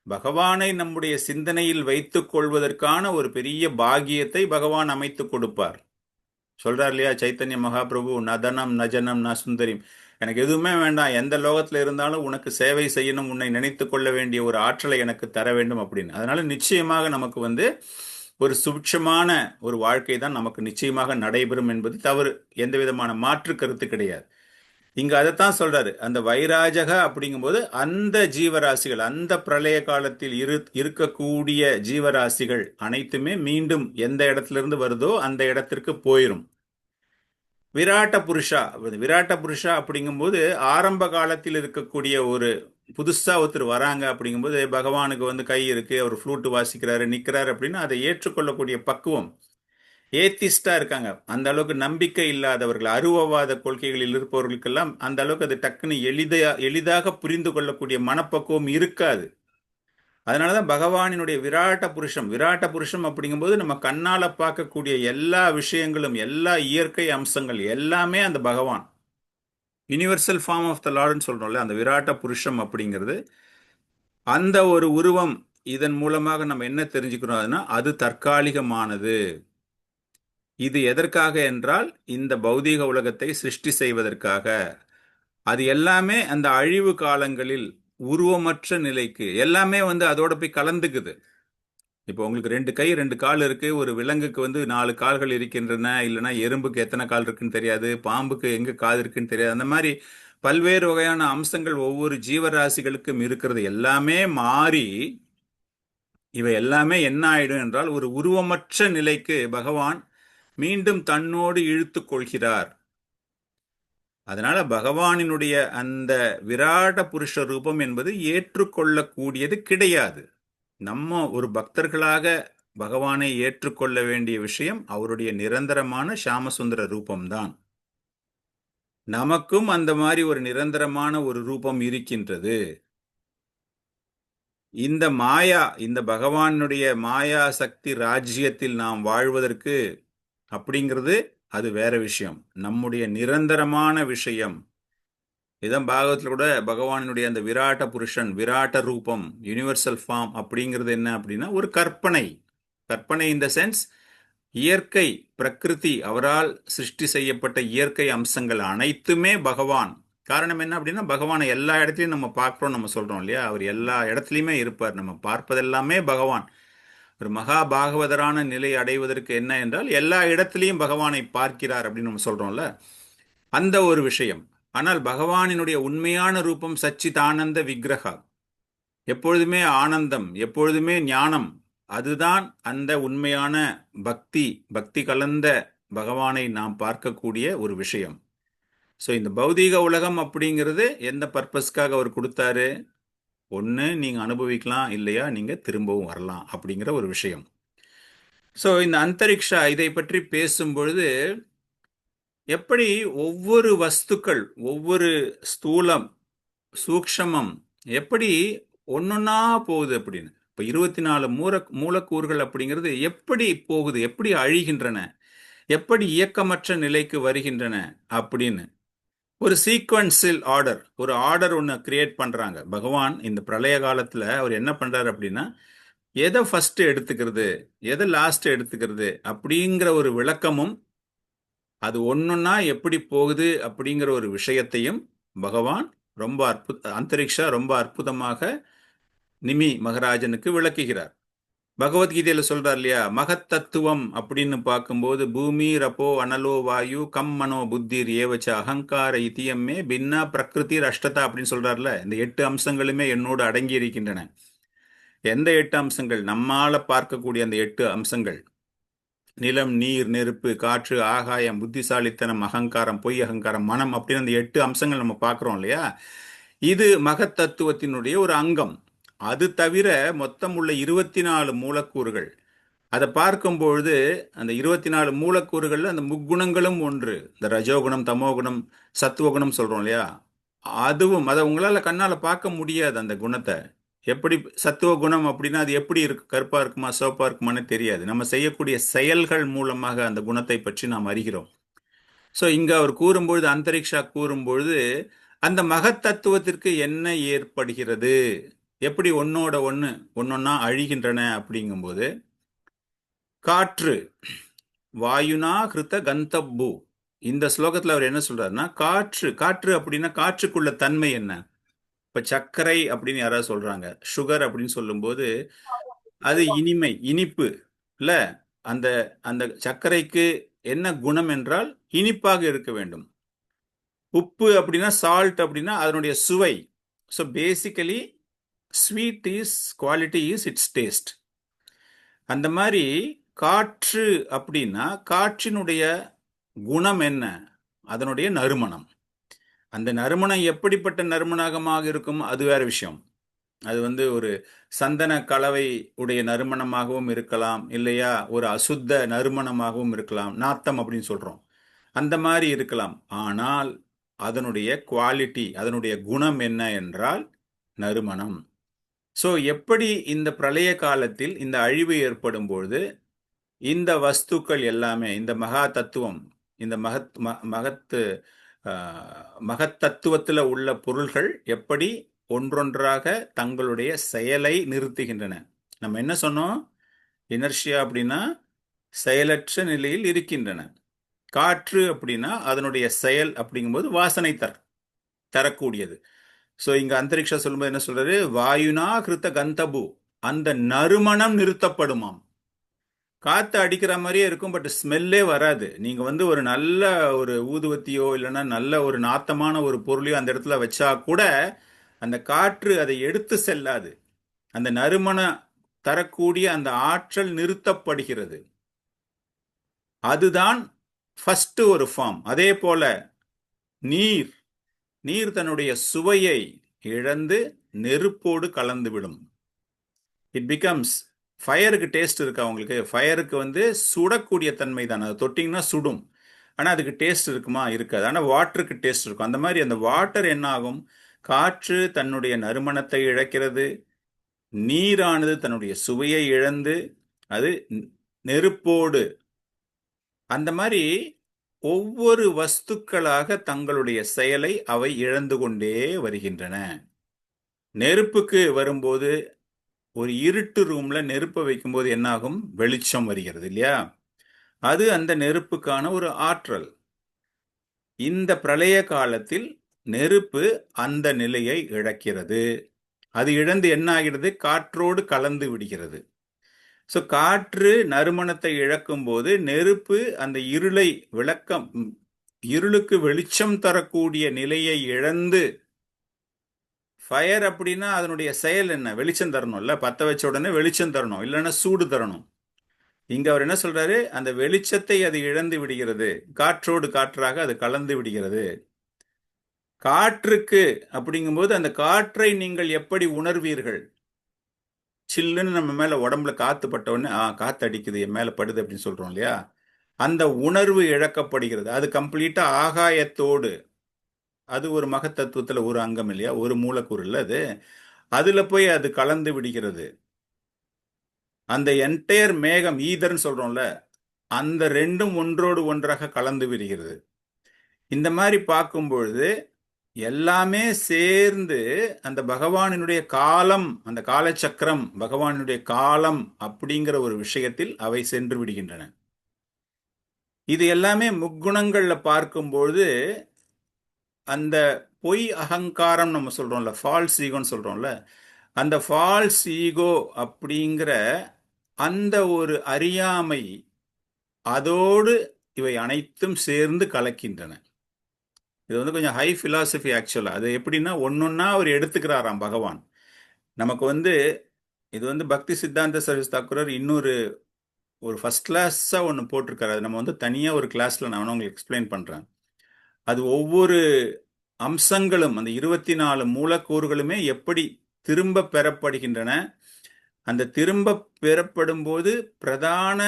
பகவானை நம்முடைய சிந்தனையில் வைத்துக் கொள்வதற்கான ஒரு பெரிய பாகியத்தை பகவான் அமைத்து கொடுப்பார். சொல்றார் இல்லையா சைத்தன்ய மகாபிரபு, நதனம் நஜனம் ந சுந்தரிம், எனக்கு எதுவுமே வேண்டாம், எந்த லோகத்துல இருந்தாலும் உனக்கு சேவை செய்யணும், உன்னை நினைத்து கொள்ள வேண்டிய ஒரு ஆற்றலை எனக்கு தர வேண்டும் அப்படின்னு. அதனால நிச்சயமாக நமக்கு ஒரு சுட்சமான ஒரு வாழ்க்கை தான் நமக்கு நிச்சயமாக நடைபெறும் என்பது தவறு, எந்த விதமான மாற்று கருத்து கிடையாது. இங்க அதைத்தான் சொல்றாரு. அந்த வைராஜக அப்படிங்கும்போது அந்த ஜீவராசிகள், அந்த பிரளய காலத்தில் இருக்கக்கூடிய ஜீவராசிகள் அனைத்துமே மீண்டும் எந்த இடத்துல இருந்து வருதோ அந்த இடத்திற்கு போயிரும். விராட்ட புருஷா அப்படிங்கும்போது ஆரம்ப காலத்தில் இருக்கக்கூடிய ஒரு புதுசா ஒருத்தர் வராங்க அப்படிங்கும்போது பகவானுக்கு கை இருக்கு, அவர் ஃப்ளூட் வாசிக்கிறாரு, நிக்கிறாரு அப்படின்னு அதை ஏற்றுக்கொள்ளக்கூடிய பக்குவம். ஏத்திஸ்டா இருக்காங்க, அந்த அளவுக்கு நம்பிக்கை இல்லாதவர்கள், அருவவாத கொள்கைகளில் இருப்பவர்களுக்கெல்லாம் அந்த அளவுக்கு அது டக்குன்னு எளிதாக புரிந்து கொள்ளக்கூடிய மனப்பக்குவம் இருக்காது. அதனாலதான் பகவானினுடைய விராட்ட புருஷம் அப்படிங்கும்போது நம்ம கண்ணால பார்க்கக்கூடிய எல்லா விஷயங்களும், எல்லா இயற்கை அம்சங்கள் எல்லாமே அந்த பகவான் யூனிவர்சல் ஃபார்ம் ஆஃப் த லார்ட்னு சொல்றோம்ல, அந்த விராட்ட புருஷம் அப்படிங்கிறது அந்த ஒரு உருவம். இதன் மூலமாக நம்ம என்ன தெரிஞ்சுக்கிறோம்னா அது தற்காலிகமானது. இது எதற்காக என்றால் இந்த பௌதீக உலகத்தை சிருஷ்டி செய்வதற்காக. அது எல்லாமே அந்த அழிவு காலங்களில் உருவமற்ற நிலைக்கு எல்லாமே அதோட போய் கலந்துக்குது. இப்போ உங்களுக்கு 2 கை 2 கால் இருக்கு, ஒரு விலங்குக்கு 4 கால்கள் இருக்கின்றன, இல்லைன்னா எறும்புக்கு எத்தனை கால் இருக்குன்னு தெரியாது, பாம்புக்கு எங்க காது இருக்குன்னு தெரியாது. அந்த மாதிரி பல்வேறு வகையான அம்சங்கள் ஒவ்வொரு ஜீவராசிகளுக்கும் இருக்கிறது. எல்லாமே மாறி இவை எல்லாமே என்ன ஆயிடும் என்றால் ஒரு உருவமற்ற நிலைக்கு பகவான் மீண்டும் தன்னோடு இழுத்து கொள்கிறார். அதனால பகவானினுடைய அந்த விராட புருஷ ரூபம் என்பது ஏற்றுக்கொள்ளக்கூடியது கிடையாது. நம்ம ஒரு பக்தர்களாக பகவானை ஏற்றுக்கொள்ள வேண்டிய விஷயம் அவருடைய நிரந்தரமான ஷாமசுந்தர ரூபம்தான். நமக்கும் அந்த மாதிரி ஒரு நிரந்தரமான ஒரு ரூபம் இருக்கின்றது. இந்த மாயா, இந்த பகவானுடைய மாயா சக்தி ராஜ்யத்தில் நாம் வாழ்வதற்கு அப்படிங்கிறது அது வேற விஷயம். நம்முடைய நிரந்தரமான விஷயம் இதான் பாகவத்தில் கூட பகவானுடைய அந்த விராட்ட புருஷன், விராட்ட ரூபம், யூனிவர்சல் ஃபார்ம் அப்படிங்கிறது என்ன அப்படின்னா ஒரு கற்பனை. கற்பனை இன் த சென்ஸ் இயற்கை, பிரகிருதி, அவரால் சிருஷ்டி செய்யப்பட்ட இயற்கை அம்சங்கள் அனைத்துமே பகவான். காரணம் என்ன அப்படின்னா பகவானை எல்லா இடத்துலையும் நம்ம பார்க்குறோம், நம்ம சொல்றோம் இல்லையா, அவர் எல்லா இடத்துலையுமே இருப்பார். நம்ம பார்ப்பதெல்லாமே பகவான். ஒரு மகா பாகவதரான நிலை அடைவதற்கு என்ன என்றால் எல்லா இடத்துலையும் பகவானை பார்க்கிறார் அப்படின்னு நம்ம சொல்றோம்ல, அந்த ஒரு விஷயம். ஆனால் பகவானினுடைய உண்மையான ரூபம் சச்சிதானந்த விக்கிரகா, எப்பொழுதுமே ஆனந்தம், எப்பொழுதுமே ஞானம். அதுதான் அந்த உண்மையான பக்தி, பக்தி கலந்த பகவானை நாம் பார்க்கக்கூடிய ஒரு விஷயம். ஸோ இந்த பௌதீக உலகம் அப்படிங்கிறது எந்த பர்பஸ்க்காக அவர் கொடுத்தாரு? ஒன்று நீங்க அனுபவிக்கலாம், இல்லையா நீங்க திரும்பவும் வரலாம் அப்படிங்கிற ஒரு விஷயம். ஸோ இந்த அந்தரிக்ஷா இதை பற்றி பேசும் பொழுது எப்படி ஒவ்வொரு வஸ்துக்கள், ஒவ்வொரு ஸ்தூலம், சூக்ஷமம் எப்படி ஒன்னொன்னா போகுது அப்படின்னு. இப்ப 24 மூலக்கூறுகள் அப்படிங்கிறது எப்படி போகுது, எப்படி அழிகின்றன, எப்படி இயக்கமற்ற நிலைக்கு வருகின்றன அப்படின்னு ஒரு சீக்வன்சில் ஆர்டர், ஒரு ஆர்டர் ஒன்று கிரியேட் பண்றாங்க பகவான். இந்த பிரளய காலத்துல அவர் என்ன பண்றாரு அப்படின்னா எதை ஃபர்ஸ்ட் எடுத்துக்கிறது, எதை லாஸ்ட் எடுத்துக்கிறது அப்படிங்கிற ஒரு விளக்கமும், அது ஒன்னொன்னா எப்படி போகுது அப்படிங்கிற ஒரு விஷயத்தையும் பகவான் ரொம்ப அந்தரிக்ஷா ரொம்ப அற்புதமாக நிமி மகராஜனுக்கு விளக்குகிறார். பகவத்கீதையில சொல்றார் இல்லையா, மகத் தத்துவம் அப்படின்னு பார்க்கும்போது பூமி ரப்போ அனலோ வாயு கம் மனோ புத்திர் ஏவச்ச அகங்கார இத்தியம்மே பின்னா பிரகிருதி அஷ்டதா அப்படின்னு சொல்றாருல. இந்த 8 அம்சங்களுமே என்னோடு அடங்கி இருக்கின்றன. எந்த 8 அம்சங்கள்? நம்மால பார்க்கக்கூடிய அந்த 8 அம்சங்கள், நிலம், நீர், நெருப்பு, காற்று, ஆகாயம், புத்திசாலித்தனம், அகங்காரம், பொய் அகங்காரம், மனம் அப்படின்னு அந்த 8 அம்சங்கள் நம்ம பார்க்கிறோம் இல்லையா. இது மகத் தத்துவத்தினுடைய ஒரு அங்கம். அது தவிர மொத்தம் உள்ள 24 மூலக்கூறுகள். அதை பார்க்கும் பொழுது அந்த 24 மூலக்கூறுகள்ல அந்த முக்குணங்களும் ஒன்று. இந்த ரஜோகுணம், தமோகுணம், சத்துவகுணம் சொல்றோம் இல்லையா, அதுவும் அதை உங்களால கண்ணால பார்க்க முடியாது. அந்த குணத்தை எப்படி சத்துவ குணம் அப்படின்னா அது எப்படி இருக்கு, கருப்பா இருக்குமா சிவப்பா இருக்குமான்னு தெரியாது. நம்ம செய்யக்கூடிய செயல்கள் மூலமாக அந்த குணத்தை பற்றி நாம் அறிகிறோம். ஸோ இங்க அவர் கூறும்பொழுது, அந்தரிக்ஷா கூறும்பொழுது அந்த மகத்தத்துவத்திற்கு என்ன ஏற்படுகிறது, எப்படி ஒன்னோட ஒன்று ஒன்னொன்னா அழிகின்றன அப்படிங்கும்போது, காற்று வாயுனா கிருத்த கந்தப்பு, இந்த ஸ்லோகத்தில் அவர் என்ன சொல்றாருன்னா காற்று, காற்று அப்படின்னா காற்றுக்குள்ள தன்மை என்ன? இப்ப சர்க்கரை அப்படின்னு யாராவது சொல்றாங்க, சுகர் அப்படின்னு சொல்லும்போது அது இனிமை, இனிப்பு இல்ல. அந்த அந்த சர்க்கரைக்கு என்ன குணம் என்றால் இனிப்பாக இருக்க வேண்டும். உப்பு அப்படின்னா சால்ட் அப்படின்னா அதனுடைய சுவை. So basically sweet is quality is it's taste. அந்த மாதிரி காற்று அப்படின்னா காற்றினுடைய குணம் என்ன? அதனுடைய நறுமணம். அந்த நறுமணம் எப்படிப்பட்ட நறுமணமாக இருக்கும் அது வேற விஷயம். அது ஒரு சந்தன கலவை உடைய நறுமணமாகவும் இருக்கலாம், இல்லையா ஒரு அசுத்த நறுமணமாகவும் இருக்கலாம், நாத்தம் அப்படின்னு சொல்றோம், அந்த மாதிரி இருக்கலாம். ஆனால் அதனுடைய குவாலிட்டி, அதனுடைய குணம் என்ன என்றால் நறுமணம். ஸோ எப்படி இந்த பிரளய காலத்தில் இந்த அழிவு ஏற்படும் பொழுது இந்த வஸ்துக்கள் எல்லாமே, இந்த மகா தத்துவம், இந்த மகத்தத்துவத்தில் உள்ள பொருள்கள் எப்படி ஒன்றொன்றாக தங்களுடைய செயலை நிறுத்துகின்றன. நம்ம என்ன சொன்னோம்? இனர்ஷியா அப்படின்னா செயலற்ற நிலையில் இருக்கின்றன. காற்று அப்படின்னா அதனுடைய செயல் அப்படிங்கும்போது வாசனை தரக்கூடியது. ஸோ இங்க அந்தரிக்ஷா சொல்லும்போது என்ன சொல்றாரு, வாயுனா கிருத்த கந்தபு, அந்த நறுமணம் நிறுத்தப்படுமாம். காற்று அடிக்கிற மாதிரியே இருக்கும், பட் ஸ்மெல்லே வராது. நீங்க ஒரு நல்ல ஒரு ஊதுவத்தியோ இல்லைன்னா நல்ல ஒரு நாத்தமான ஒரு பொருளையோ அந்த இடத்துல வச்சா கூட அந்த காற்று அதை எடுத்து செல்லாது. அந்த நறுமணம் தரக்கூடிய அந்த ஆற்றல் நிறுத்தப்படுகிறது. அதுதான் ஃபர்ஸ்ட் ஒரு ஃபார்ம். அதே போல நீர் நீர் தன்னுடைய சுவையை இழந்து நெருப்போடு கலந்து விடும். இட் பிகம்ஸ் ஃபயருக்கு டேஸ்ட் இருக்கா உங்களுக்கு? ஃபயருக்கு வந்து சுடக்கூடிய தன்மை தான், அதை தொட்டிங்கன்னா சுடும். ஆனால் அதுக்கு டேஸ்ட் இருக்குமா? இருக்காது. ஆனால் வாட்டருக்கு டேஸ்ட் இருக்கும். அந்த மாதிரி அந்த வாட்டர் என்ன ஆகும்? காற்று தன்னுடைய நறுமணத்தை இழக்கிறது, நீரானது தன்னுடைய சுவையை இழந்து அது நெருப்போடு. அந்த மாதிரி ஒவ்வொரு வஸ்துக்களாக தங்களுடைய செயலை அவை இழந்து கொண்டே வருகின்றன. நெருப்புக்கு வரும்போது, ஒரு இருட்டு ரூம்ல நெருப்பை வைக்கும்போது என்ன ஆகும்? வெளிச்சம் வருகிறது இல்லையா? அது அந்த நெருப்புக்கான ஒரு ஆற்றல். இந்த பிரளய காலத்தில் நெருப்பு அந்த நிலையை இழக்கிறது. அது இழந்து என்ன ஆகிறது? காற்றோடு கலந்து விடுகிறது. ஸோ காற்று நறுமணத்தை இழக்கும் போது நெருப்பு அந்த இருளை இருளுக்கு வெளிச்சம் தரக்கூடிய நிலையை இழந்து, ஃபயர் அப்படின்னா அதனுடைய செயல் என்ன? வெளிச்சம் தரணும்ல. பத்த வச்ச உடனே வெளிச்சம் தரணும், இல்லைன்னா சூடு தரணும். இங்க அவர் என்ன சொல்றாரு? அந்த வெளிச்சத்தை அது இழந்து விடுகிறது, காற்றோடு காற்றாக அது கலந்து விடுகிறது. காற்றுக்கு அப்படிங்கும்போது அந்த காற்றை நீங்கள் எப்படி உணர்வீர்கள்? சில்லுன்னு நம்ம மேல உடம்புல காத்து பட்ட உடனே காத்து அடிக்குது, என் மேல படுது அப்படின்னு சொல்றோம் இல்லையா? அந்த உணர்வு இழக்கப்படுகிறது. அது கம்ப்ளீட்டா ஆகாயத்தோடு, அது ஒரு மகத்தத்துவத்துல ஒரு அங்கம் இல்லையா? ஒரு மூலக்கூறு இல்ல அது. அதுல போய் அது கலந்து விடுகிறது. அந்த என்டையர் மேகம், ஈதர்ன்னு சொல்றோம்ல, அந்த ரெண்டும் ஒன்றோடு ஒன்றாக கலந்து விடுகிறது. இந்த மாதிரி பார்க்கும் பொழுது எல்லாமே சேர்ந்து அந்த பகவானினுடைய காலம், அந்த காலச்சக்கரம், பகவானுடைய காலம் அப்படிங்கிற ஒரு விஷயத்தில் அவை சென்று விடுகின்றன. இது எல்லாமே முக்குணங்கள்ல பார்க்கும்பொழுது அந்த பொய் அகங்காரம் நம்ம சொல்றோம்ல, ஃபால்ஸ் ஈகோன்னு சொல்றோம்ல, அந்த ஃபால்ஸ் ஈகோ அப்படிங்கிற அந்த ஒரு அறியாமை, அதோடு இவை அனைத்தும் சேர்ந்து கலக்கின்றன. இது வந்து கொஞ்சம் ஹை பிலாசபி ஆக்சுவலா. அது எப்படின்னா ஒன்னொன்னா அவர் எடுத்துக்கிறாராம் பகவான். நமக்கு வந்து இது வந்து பக்தி சித்தாந்த சர்வீஸ் தாக்குரர் இன்னொரு ஒரு ஃபர்ஸ்ட் கிளாஸா ஒன்று போட்டிருக்காரு. அது நம்ம வந்து தனியா ஒரு கிளாஸ்ல நான் உங்களுக்கு எக்ஸ்பிளைன் பண்றேன். அது ஒவ்வொரு அம்சங்களும், அந்த 24 மூலக்கூறுகளுமே எப்படி திரும்ப பெறப்படுகின்றன. அந்த திரும்ப பெறப்படும் போது பிரதான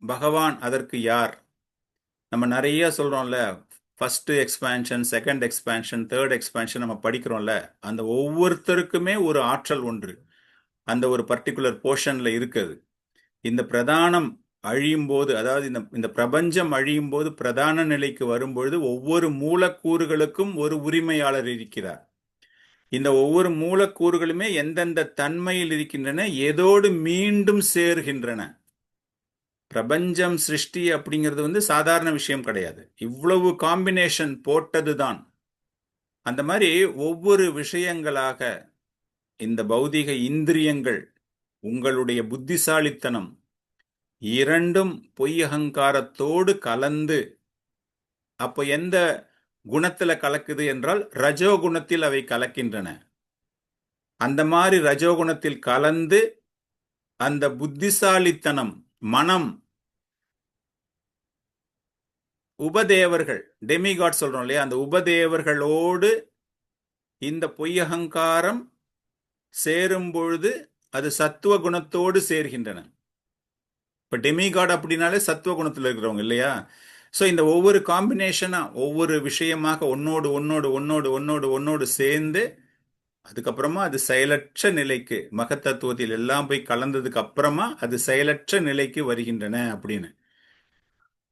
பகவான் அதற்கு யார்? நம்ம நிறைய சொல்றோம்ல, first expansion, second expansion, third expansion நம்ம படிக்கிறோம்ல. அந்த ஒவ்வொருத்தருக்குமே ஒரு ஆற்றல் ஒன்று அந்த ஒரு பர்டிகுலர் போர்ஷன்ல இருக்குது. இந்த பிரதானம் அழியும் போது, அதாவது இந்த பிரபஞ்சம் அழியும் போது பிரதான நிலைக்கு வரும்பொழுது ஒவ்வொரு மூலக்கூறுகளுக்கும் ஒரு உரிமையாளர் இருக்கிறார். இந்த ஒவ்வொரு மூலக்கூறுகளுமே எந்தெந்த தன்மையில் இருக்கின்றன, ஏதோடு மீண்டும் சேர்கின்றன. பிரபஞ்சம் சிருஷ்டி அப்படிங்கிறது வந்து சாதாரண விஷயம் கிடையாது. இவ்வளவு காம்பினேஷன் போட்டதுதான். அந்த மாதிரி ஒவ்வொரு விஷயங்களாக இந்த பௌதிக இந்திரியங்கள், உங்களுடைய புத்திசாலித்தனம் இரண்டும் பொய் அகங்காரத்தோடு கலந்து, அப்போ எந்த குணத்துல கலக்குது என்றால் ரஜோகுணத்தில் அவை கலக்கின்றன. அந்த மாதிரி ரஜோகுணத்தில் கலந்து அந்த புத்திசாலித்தனம், மனம், உபதேவர்கள், டெமிகாட் சொல்றோம் இல்லையா, அந்த உபதேவர்களோடு இந்த பொய்யகங்காரம் சேரும் பொழுது அது சத்துவ குணத்தோடு சேர்கின்றன. இப்ப டெமிகாட் அப்படின்னாலே சத்துவ குணத்தில் இருக்கிறவங்க இல்லையா? ஸோ இந்த ஒவ்வொரு காம்பினேஷனா, ஒவ்வொரு விஷயமாக ஒன்னோடு ஒன்னோடு ஒன்னோடு ஒன்னோடு ஒன்னோடு சேர்ந்து அதுக்கப்புறமா அது செயலற்ற நிலைக்கு, மகத்தத்துவத்தில் எல்லாம் போய் கலந்ததுக்கு அப்புறமா அது செயலற்ற நிலைக்கு வருகின்றன அப்படின்னு.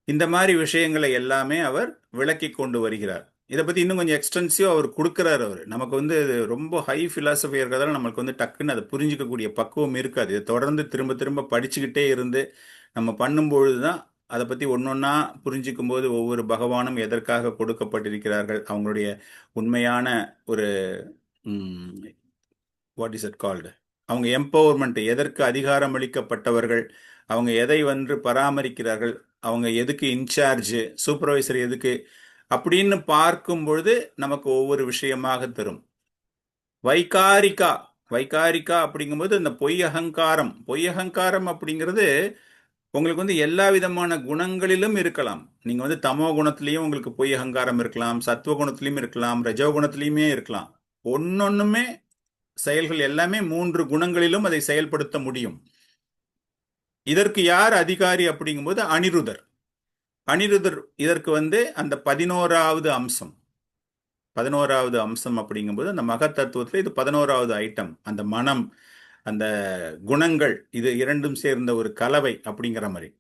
இந்த மாதிரி விஷயங்களை எல்லாமே அவர் விளக்கி கொண்டு வருகிறார். இதை பத்தி இன்னும் கொஞ்சம் எக்ஸ்டென்சிவ் அவர் கொடுக்கிறார். அவர் நமக்கு வந்து ரொம்ப ஹை பிலாசபி இருக்கிறதால நம்மளுக்கு வந்து டக்குன்னு அதை புரிஞ்சிக்கக்கூடிய பக்குவம் இருக்காது. இதை தொடர்ந்து திரும்ப திரும்ப படிச்சுக்கிட்டே இருந்து நம்ம பண்ணும்பொழுது தான் அதை பத்தி ஒன்னொன்னா புரிஞ்சிக்கும் போது ஒவ்வொரு பகவானும் எதற்காக கொடுக்கப்பட்டிருக்கிறார்கள், அவங்களுடைய உண்மையான ஒரு வாட் இஸ் இட் கால்டு, அவங்க எம்பவர்மெண்ட், எதற்கு அதிகாரம் அளிக்கப்பட்டவர்கள், அவங்க எதை வந்து பராமரிக்கிறார்கள், அவங்க எதுக்கு இன்சார்ஜ், சூப்பர்வைசர் எதுக்கு அப்படின்னு பார்க்கும் பொழுது நமக்கு ஒவ்வொரு விஷயமாக தரும். வைகாரிகா, வைகாரிகா அப்படிங்கும்போது இந்த பொய் அகங்காரம், பொய் அகங்காரம் அப்படிங்கிறது உங்களுக்கு வந்து எல்லா விதமான குணங்களிலும் இருக்கலாம். நீங்க வந்து தமோ குணத்திலையும் உங்களுக்கு பொய் அகங்காரம் இருக்கலாம், சத்துவ குணத்திலையும் இருக்கலாம், ரஜோ குணத்திலையுமே இருக்கலாம். ஒன்னொன்னுமே செயல்கள் எல்லாமே 3 குணங்களிலும் அதை செயல்படுத்த முடியும். இதற்கு யார் அதிகாரி அப்படிங்கும்போது அனிருதர். அனிருதர் இதற்கு வந்து அந்த 11வது அம்சம். 11வது அம்சம் அப்படிங்கும்போது அந்த மகத் தத்துவத்துல இது 11வது ஐட்டம். அந்த மனம், அந்த குணங்கள், இது இரண்டும் சேர்ந்த ஒரு கலவை அப்படிங்கிற மாதிரி.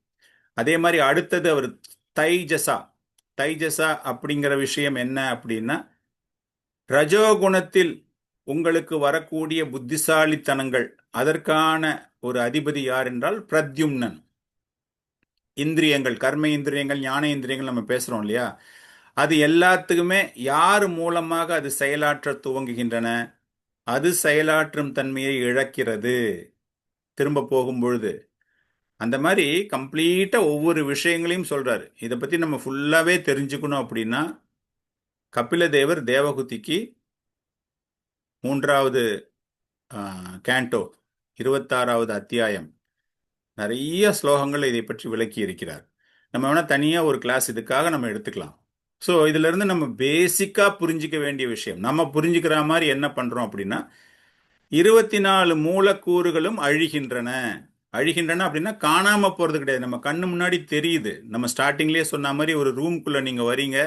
அதே மாதிரி அடுத்தது அவர் தைஜசா. தைஜசா அப்படிங்கிற விஷயம் என்ன அப்படின்னா, ரஜோகுணத்தில் உங்களுக்கு வரக்கூடிய புத்திசாலித்தனங்கள், அதற்கான ஒரு அதிபதி யார் என்றால் பிரத்யும்னன். இந்திரியங்கள், கர்ம இந்திரியங்கள், ஞான இந்திரியங்கள் நம்ம பேசுறோம் இல்லையா, அது எல்லாத்துக்குமே யார் மூலமாக அது செயலாற்ற துவங்குகின்றன, அது செயலாற்றும் தன்மையை இழக்கிறது திரும்ப போகும்பொழுது. அந்த மாதிரி கம்ப்ளீட்டா ஒவ்வொரு விஷயங்களையும் சொல்றாரு. இதை பத்தி நம்ம ஃபுல்லாவே தெரிஞ்சுக்கணும் அப்படின்னா, கபிலதேவர் தேவகுதிக்கு 3வது கேண்டோ 26வது அத்தியாயம் நிறைய ஸ்லோகங்கள் இதை பற்றி விளக்கி இருக்கிறார். நம்ம வேணா தனியா ஒரு கிளாஸ் இதுக்காக நம்ம எடுத்துக்கலாம். ஸோ இதுல இருந்து நம்ம பேசிக்கா புரிஞ்சிக்க வேண்டிய விஷயம், நம்ம புரிஞ்சுக்கிற மாதிரி என்ன பண்றோம் அப்படின்னா, 24 மூலக்கூறுகளும் அழிகின்றன. அழிகின்றன அப்படின்னா காணாம போறது கிடையாது, நம்ம கண்ணு முன்னாடி தெரியுது. நம்ம ஸ்டார்டிங்லேயே சொன்ன மாதிரி ஒரு ரூம்குள்ள நீங்க வரீங்க,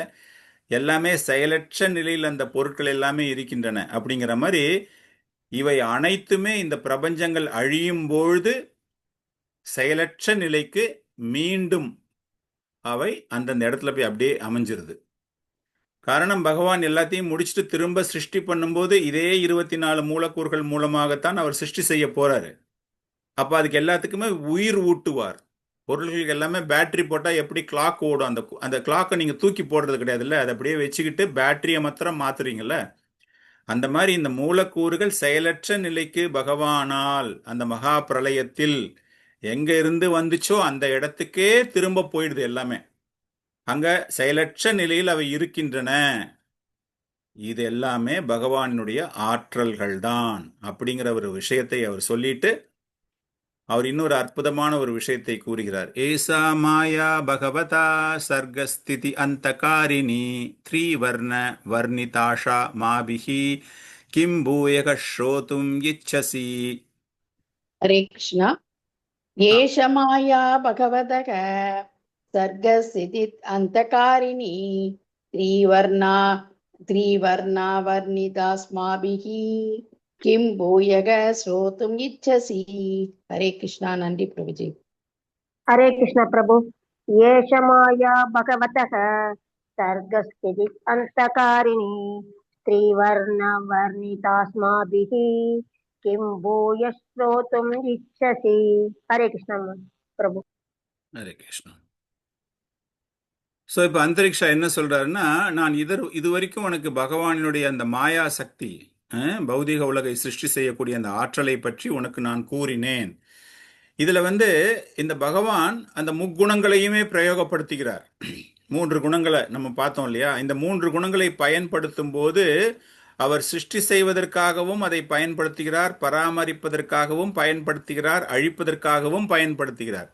எல்லாமே செயலற்ற நிலையில் அந்த பொருட்கள் எல்லாமே இருக்கின்றன அப்படிங்கிற மாதிரி, இவை அனைத்துமே இந்த பிரபஞ்சங்கள் அழியும் பொழுது செயலற்ற நிலைக்கு மீண்டும் அவை அந்தந்த இடத்துல போய் அப்படியே அமைஞ்சிருது. காரணம், பகவான் எல்லாத்தையும் முடிச்சுட்டு திரும்ப சிருஷ்டி பண்ணும்போது இதே 24 மூலக்கூறுகள் மூலமாகத்தான் அவர் சிருஷ்டி செய்ய போறாரு. அப்ப அதுக்கு எல்லாத்துக்குமே உயிர் ஊட்டுவார். பொருள்களுக்கு எல்லாமே பேட்டரி போட்டா எப்படி கிளாக் ஓடும், அந்த கிளாக்கை நீங்க தூக்கி போடுறது கிடையாதுல்ல, அதை அப்படியே வச்சுக்கிட்டு பேட்டரியை மாத்திரம் மாத்துறீங்கல்ல. அந்த மாதிரி இந்த மூலக்கூறுகள் செயலற்ற நிலைக்கு பகவானால் அந்த மகா பிரளயத்தில் எங்க இருந்து வந்துச்சோ அந்த இடத்துக்கே திரும்ப போயிடுது எல்லாமே. அங்க செயலற்ற நிலையில் அவை இருக்கின்றன. இது எல்லாமே பகவானுடைய ஆற்றல்கள் தான் அப்படிங்கிற ஒரு விஷயத்தை அவர் சொல்லிட்டு, அவர் இன்னொரு அற்புதமான ஒரு விஷயத்தை கூறுகிறார். ஏசா மாயா பகவதா சர்க்கஸ்திதி அந்தகாரிணி த்ரீவர்ண வர்ணிதாஷா மாபிஹி கிம் பூயக ஸ்ரோதும் இச்சசி. ஹரே கிருஷ்ணா. ஏஷ மாயா பகவதக சர்க்கஸ்திதி அந்தகாரிணி த்ரீவர்ணா வர்ணிதாஸ்மாபிஹி கிம் பூயக ஸ்ரோதும் இச்சசி. ஹரே கிருஷ்ணா. நன்றி பிரபுஜி. हरे कृष्ण प्रभु। येष माया भगवतः सर्गस्थिति अंतकारिणी त्रिवर्ण वर्णितास्माभिः किं भूय श्रोतुम् इच्छसि। हरे कृष्ण प्रभु। ஹரே கிருஷ்ணா. ஸோ இப்போ அந்தரிக்ஷா என்ன சொல்றாருன்னா, நான் இது வரைக்கும் உனக்கு பகவானுடைய அந்த மாயா சக்தி, பௌதிக உலகை சிருஷ்டி செய்யக்கூடிய அந்த ஆற்றலை பற்றி உனக்கு நான் கூறினேன். இதுல வந்து இந்த பகவான் அந்த முக்குணங்களையுமே பிரயோகப்படுத்துகிறார். 3 குணங்களை நம்ம பார்த்தோம் இல்லையா. இந்த 3 குணங்களை பயன்படுத்தும் போது அவர் சிருஷ்டி செய்வதற்காகவும் அதை பயன்படுத்துகிறார், பராமரிப்பதற்காகவும் பயன்படுத்துகிறார், அழிப்பதற்காகவும் பயன்படுத்துகிறார்.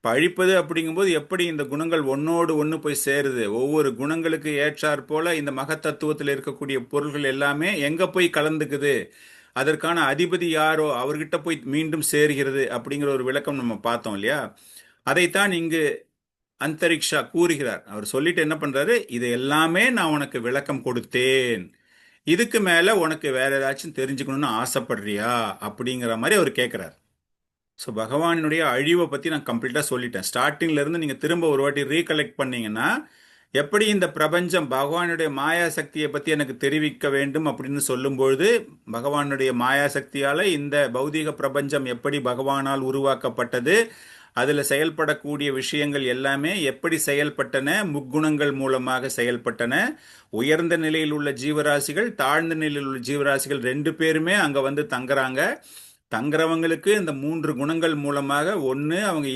அழிப்பது அப்படிங்கும்போது எப்படி இந்த குணங்கள் ஒன்னோடு ஒன்று போய் சேருது, ஒவ்வொரு குணங்களுக்கு ஏற்றாற் போல இந்த மகத்தத்துவத்தில் இருக்கக்கூடிய பொருள்கள் எல்லாமே எங்க போய் கலந்துக்குது, அதற்கான அதிபதி யாரோ அவர்கிட்ட போய் மீண்டும் சேர்கிறது அப்படிங்கிற ஒரு விளக்கம் நம்ம பார்த்தோம் இல்லையா. அதைத்தான் இங்கு அந்தரிக்ஷா கூறுகிறார். அவர் சொல்லிட்டு என்ன பண்றாரு, இது எல்லாமே நான் உனக்கு விளக்கம் கொடுத்தேன், இதுக்கு மேல உனக்கு வேற ஏதாச்சும் தெரிஞ்சுக்கணும்னு ஆசைப்படுறியா அப்படிங்கிற மாதிரி அவர் கேட்கிறார். ஸோ பகவானுடைய அழிவை பற்றி நான் கம்ப்ளீட்டாக சொல்லிட்டேன். ஸ்டார்டிங்ல இருந்து நீங்கள் திரும்ப ஒரு வாட்டி ரீகலெக்ட் பண்ணீங்கன்னா, எப்படி இந்த பிரபஞ்சம் பகவானுடைய மாயா சக்தியை பற்றி எனக்கு தெரிவிக்க வேண்டும் அப்படின்னு சொல்லும்பொழுது, பகவானுடைய மாயா சக்தியால் இந்த பௌதீக பிரபஞ்சம் எப்படி பகவானால் உருவாக்கப்பட்டது, அதில் செயல்படக்கூடிய விஷயங்கள் எல்லாமே எப்படி செயல்பட்டன, முக்குணங்கள் மூலமாக செயல்பட்டன. உயர்ந்த நிலையில் உள்ள ஜீவராசிகள், தாழ்ந்த நிலையில் உள்ள ஜீவராசிகள் 2 பேருமே அங்கே வந்து தங்குறாங்க. தங்குறவங்களுக்கு இந்த 3 குணங்கள் மூலமாக ஒன்று அவங்க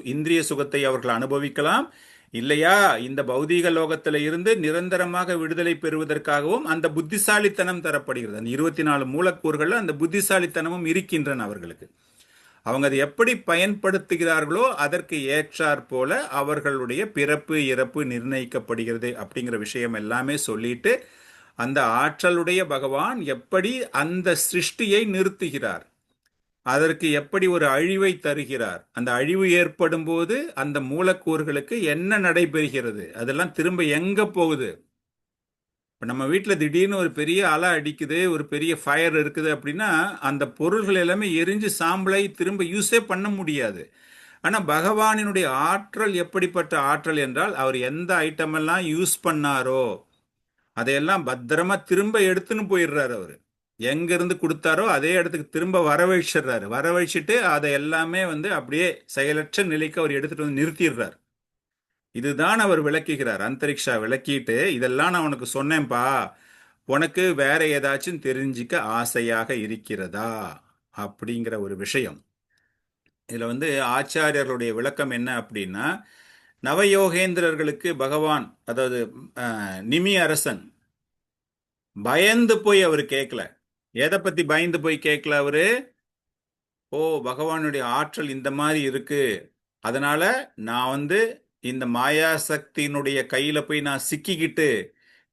இந்திரிய சுகத்தை அவர்கள் அனுபவிக்கலாம், இல்லையா இந்த பௌதீக லோகத்தில் இருந்து நிரந்தரமாக விடுதலை பெறுவதற்காகவும் அந்த புத்திசாலித்தனம் தரப்படுகிறது. அந்த 24 மூலக்கூறுகள் அந்த புத்திசாலித்தனமும் இருக்கின்றன அவர்களுக்கு. அவங்க அதை எப்படி பயன்படுத்துகிறார்களோ அதற்கு ஏற்றாற் போல அவர்களுடைய பிறப்பு இறப்பு நிர்ணயிக்கப்படுகிறது அப்படிங்கிற விஷயம் எல்லாமே சொல்லிட்டு அந்த ஆற்றலுடைய பகவான் எப்படி அந்த சிருஷ்டியை நிறுத்துகிறார், அதற்கு எப்படி ஒரு அழிவை தருகிறார், அந்த அழிவு ஏற்படும் போது அந்த மூலக்கூறுகளுக்கு என்ன நடைபெறுகிறது, அதெல்லாம் திரும்ப எங்க போகுது. இப்போ நம்ம வீட்டில் திடீர்னு ஒரு பெரிய அலை அடிக்குது, ஒரு பெரிய ஃபயர் இருக்குது அப்படின்னா அந்த பொருள்கள் எல்லாமே எரிஞ்சு சாம்பலை திரும்ப யூஸே பண்ண முடியாது. ஆனால் பகவானினுடைய ஆற்றல் எப்படிப்பட்ட ஆற்றல் என்றால், அவர் எந்த ஐட்டம் எல்லாம் யூஸ் பண்ணாரோ அதையெல்லாம் பத்திரமா திரும்ப எடுத்துன்னு போயிடுறாரு. அவர் எங்கிருந்து கொடுத்தாரோ அதே இடத்துக்கு திரும்ப வரவழைச்சிடுறாரு. வரவழைச்சிட்டு அதை எல்லாமே அப்படியே செயலற்ற நிலைக்கு அவர் எடுத்துட்டு வந்து நிறுத்திடுறார். இதுதான் அவர் விளக்குகிறார். அந்தரிக்ஷா விளக்கிட்டு, இதெல்லாம் நான் உனக்கு சொன்னேன்பா, உனக்கு வேற ஏதாச்சும் தெரிஞ்சிக்க ஆசையாக இருக்கிறதா அப்படிங்கிற ஒரு விஷயம். இதுல ஆச்சாரியர்களுடைய விளக்கம் என்ன அப்படின்னா, நவயோகேந்திரர்களுக்கு பகவான், அதாவது நிமி அரசன் பயந்து போய் அவர் கேட்கல. எதை பத்தி பயந்து போய் கேட்கல அவரு? ஓ, பகவானுடைய ஆற்றல் இந்த மாதிரி இருக்கு, அதனால நான் இந்த மாயா சக்தியினுடைய கையில போய் நான் சிக்கிக்கிட்டு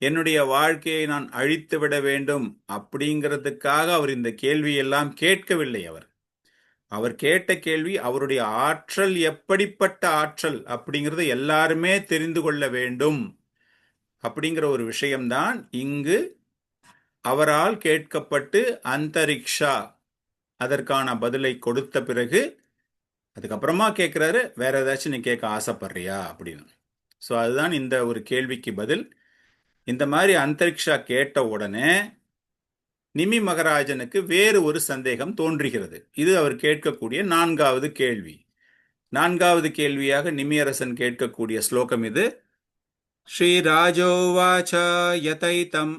என்னுடைய வாழ்க்கையை நான் அழித்து விட வேண்டும் அப்படிங்கிறதுக்காக அவர் இந்த கேள்வியெல்லாம் கேட்கவில்லை. அவர் கேட்ட கேள்வி, அவருடைய ஆற்றல் எப்படிப்பட்ட ஆற்றல் அப்படிங்கிறது எல்லாருமே தெரிந்து கொள்ள வேண்டும் அப்படிங்கிற ஒரு விஷயம்தான் இங்கு அவரால் கேட்கப்பட்டு அந்தரிக்ஷா அதற்கான பதிலை கொடுத்த பிறகு அதுக்கப்புறமா கேட்குறாரு, வேற ஏதாச்சும் நீ கேட்க ஆசைப்படுறியா அப்படின்னு. ஸோ அதுதான் இந்த ஒரு கேள்விக்கு பதில். இந்த மாதிரி அந்தரிக்ஷா கேட்ட உடனே நிமி மகராஜனுக்கு வேறு ஒரு சந்தேகம் தோன்றுகிறது. இது அவர் கேட்கக்கூடிய 4வது கேள்வி. 4வது கேள்வியாக நிமியரசன் கேட்கக்கூடிய ஸ்லோகம் இது. ஸ்ரீராஜோவாச்ச யதைதம்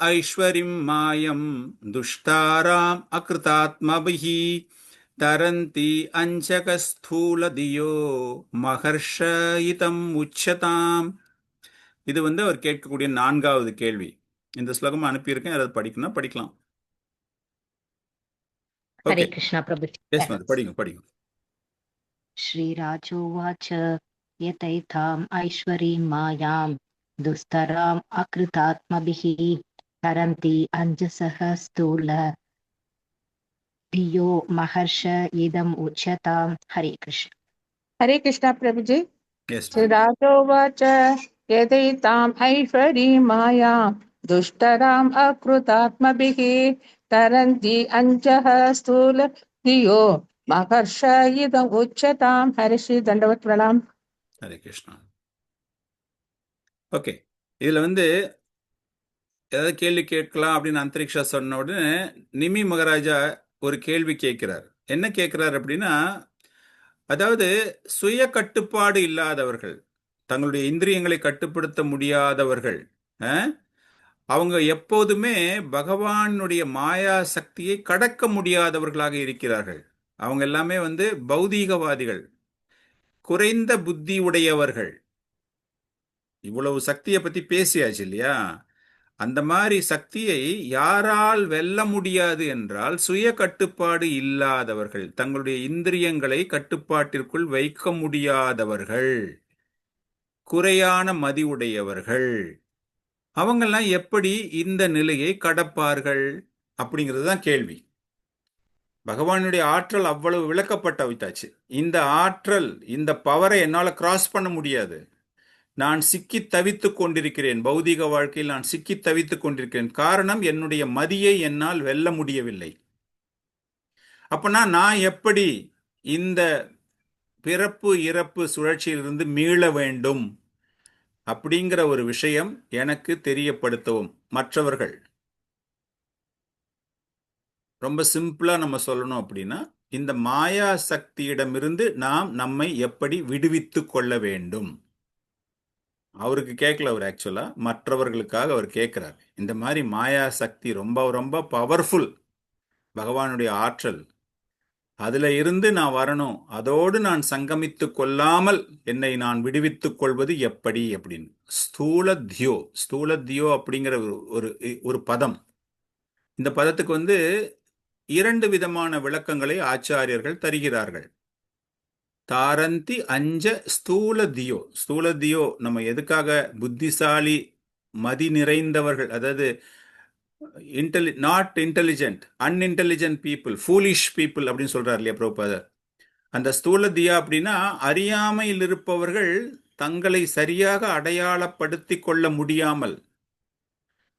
ஐஸ்வரிம் மாயம் துஷ்டாராம் அக்ருதாத்மபிஹி தரந்தி அஞ்சகஸ்தூலதியோ மகர்ஷயிதம் உச்சதாம். இது அவர் கேட்கக்கூடிய 4வது கேள்வி. இந்த ஸ்லோகம் அனுப்பியிருக்கேன், யாராவது படிக்கணும் படிக்கலாம். हरे ஓகே, कृष्ण प्रभु। எஸ் மேம், படிங்க. श्रीराजोवाच यतैथाम् ऐश्वरीं मायां दुस्तराम् अकृतात्मभिः तरन्ति अञ्जसः स्थूल धियो महर्ष इदम् उच्यताम्। हरे कृष्ण। हरे कृष्ण प्रभु जी। Yes ma'am. श्रीराजोवाच यदैताम् ऐश्वरीं मायां दुष्टराम् अकृतात्मभिः तरन्ति अञ्जः स्थूल धियो महर्ष इदम् उच्यताम्। हरे श्री दंडवत प्रणाम। ஹரே கிருஷ்ணா. ஓகே, இதுல ஏதாவது கேள்வி கேட்கலாம் அப்படின்னு அந்தரிக்ஷா சொன்ன உடனே நிமி மகாராஜா ஒரு கேள்வி கேட்கிறார். என்ன கேட்கிறார் அப்படின்னா, அதாவது சுய கட்டுப்பாடு இல்லாதவர்கள், தங்களுடைய இந்திரியங்களை கட்டுப்படுத்த முடியாதவர்கள், அவங்க எப்போதுமே பகவானுடைய மாயா சக்தியை கடக்க முடியாதவர்களாக இருக்கிறார்கள். அவங்க எல்லாமே பௌதீகவாதிகள், குறைந்த புத்தி உடையவர்கள். இவ்வளவு சக்தியை பத்தி பேசியாச்சு இல்லையா? அந்த மாதிரி சக்தியை யாரால் வெல்ல முடியாது என்றால் சுய கட்டுப்பாடு இல்லாதவர்கள், தங்களுடைய இந்திரியங்களை கட்டுப்பாட்டிற்குள் வைக்க முடியாதவர்கள், குறையான மதி உடையவர்கள். அவங்கெல்லாம் எப்படி இந்த நிலையை கடப்பார்கள் அப்படிங்கிறது தான் கேள்வி. பகவானுடைய ஆற்றல் அவ்வளவு விளக்கப்பட்ட வைத்தாச்சு. இந்த ஆற்றல், இந்த பவரை என்னால் கிராஸ் பண்ண முடியாது. நான் சிக்கி தவித்துக் கொண்டிருக்கிறேன், பௌதிக வாழ்க்கையில் நான் சிக்கி தவித்துக் கொண்டிருக்கிறேன். காரணம், என்னுடைய மதியை என்னால் வெல்ல முடியவில்லை. அப்பனா நான் எப்படி இந்த பிறப்பு இறப்பு சுழற்சியிலிருந்து மீள வேண்டும் அப்படிங்கிற ஒரு விஷயம் எனக்கு தெரியப்படுத்தவும். மற்றவர்கள் ரொம்ப சிம்பிளா நம்ம சொல்லணும் அப்படின்னா, இந்த மாயா சக்தியிடமிருந்து நாம் நம்மை எப்படி விடுவித்து கொள்ள வேண்டும். அவருக்கு கேட்கல, அவர் ஆக்சுவலா மற்றவர்களுக்காக அவர் கேட்கிறார். இந்த மாதிரி மாயா சக்தி ரொம்ப ரொம்ப பவர்ஃபுல், பகவானுடைய ஆற்றல், அதுல இருந்து நான் வரணும், அதோடு நான் சங்கமித்து கொள்ளாமல் என்னை நான் விடுவித்துக் கொள்வது எப்படி அப்படின்னு. ஸ்தூல தியோ அப்படிங்கிற ஒரு ஒரு பதம். இந்த பதத்துக்கு இரண்டு விதமான விளக்கங்களை ஆச்சாரியர்கள் தருகிறார்கள். தாரந்தி அஞ்ச ஸ்தூல தியோ. ஸ்தூல தியோ நம்ம எதுக்காக புத்திசாலி மதி நிறைந்தவர்கள், அதாவது not intelligent, unintelligent people, foolish people அப்படின்னு சொல்றாரு இல்லையா பிரபுபாதர். அந்த ஸ்தூல தியா அப்படின்னா அறியாமையில் இருப்பவர்கள் தங்களை சரியாக அடையாளப்படுத்தி கொள்ள முடியாமல்,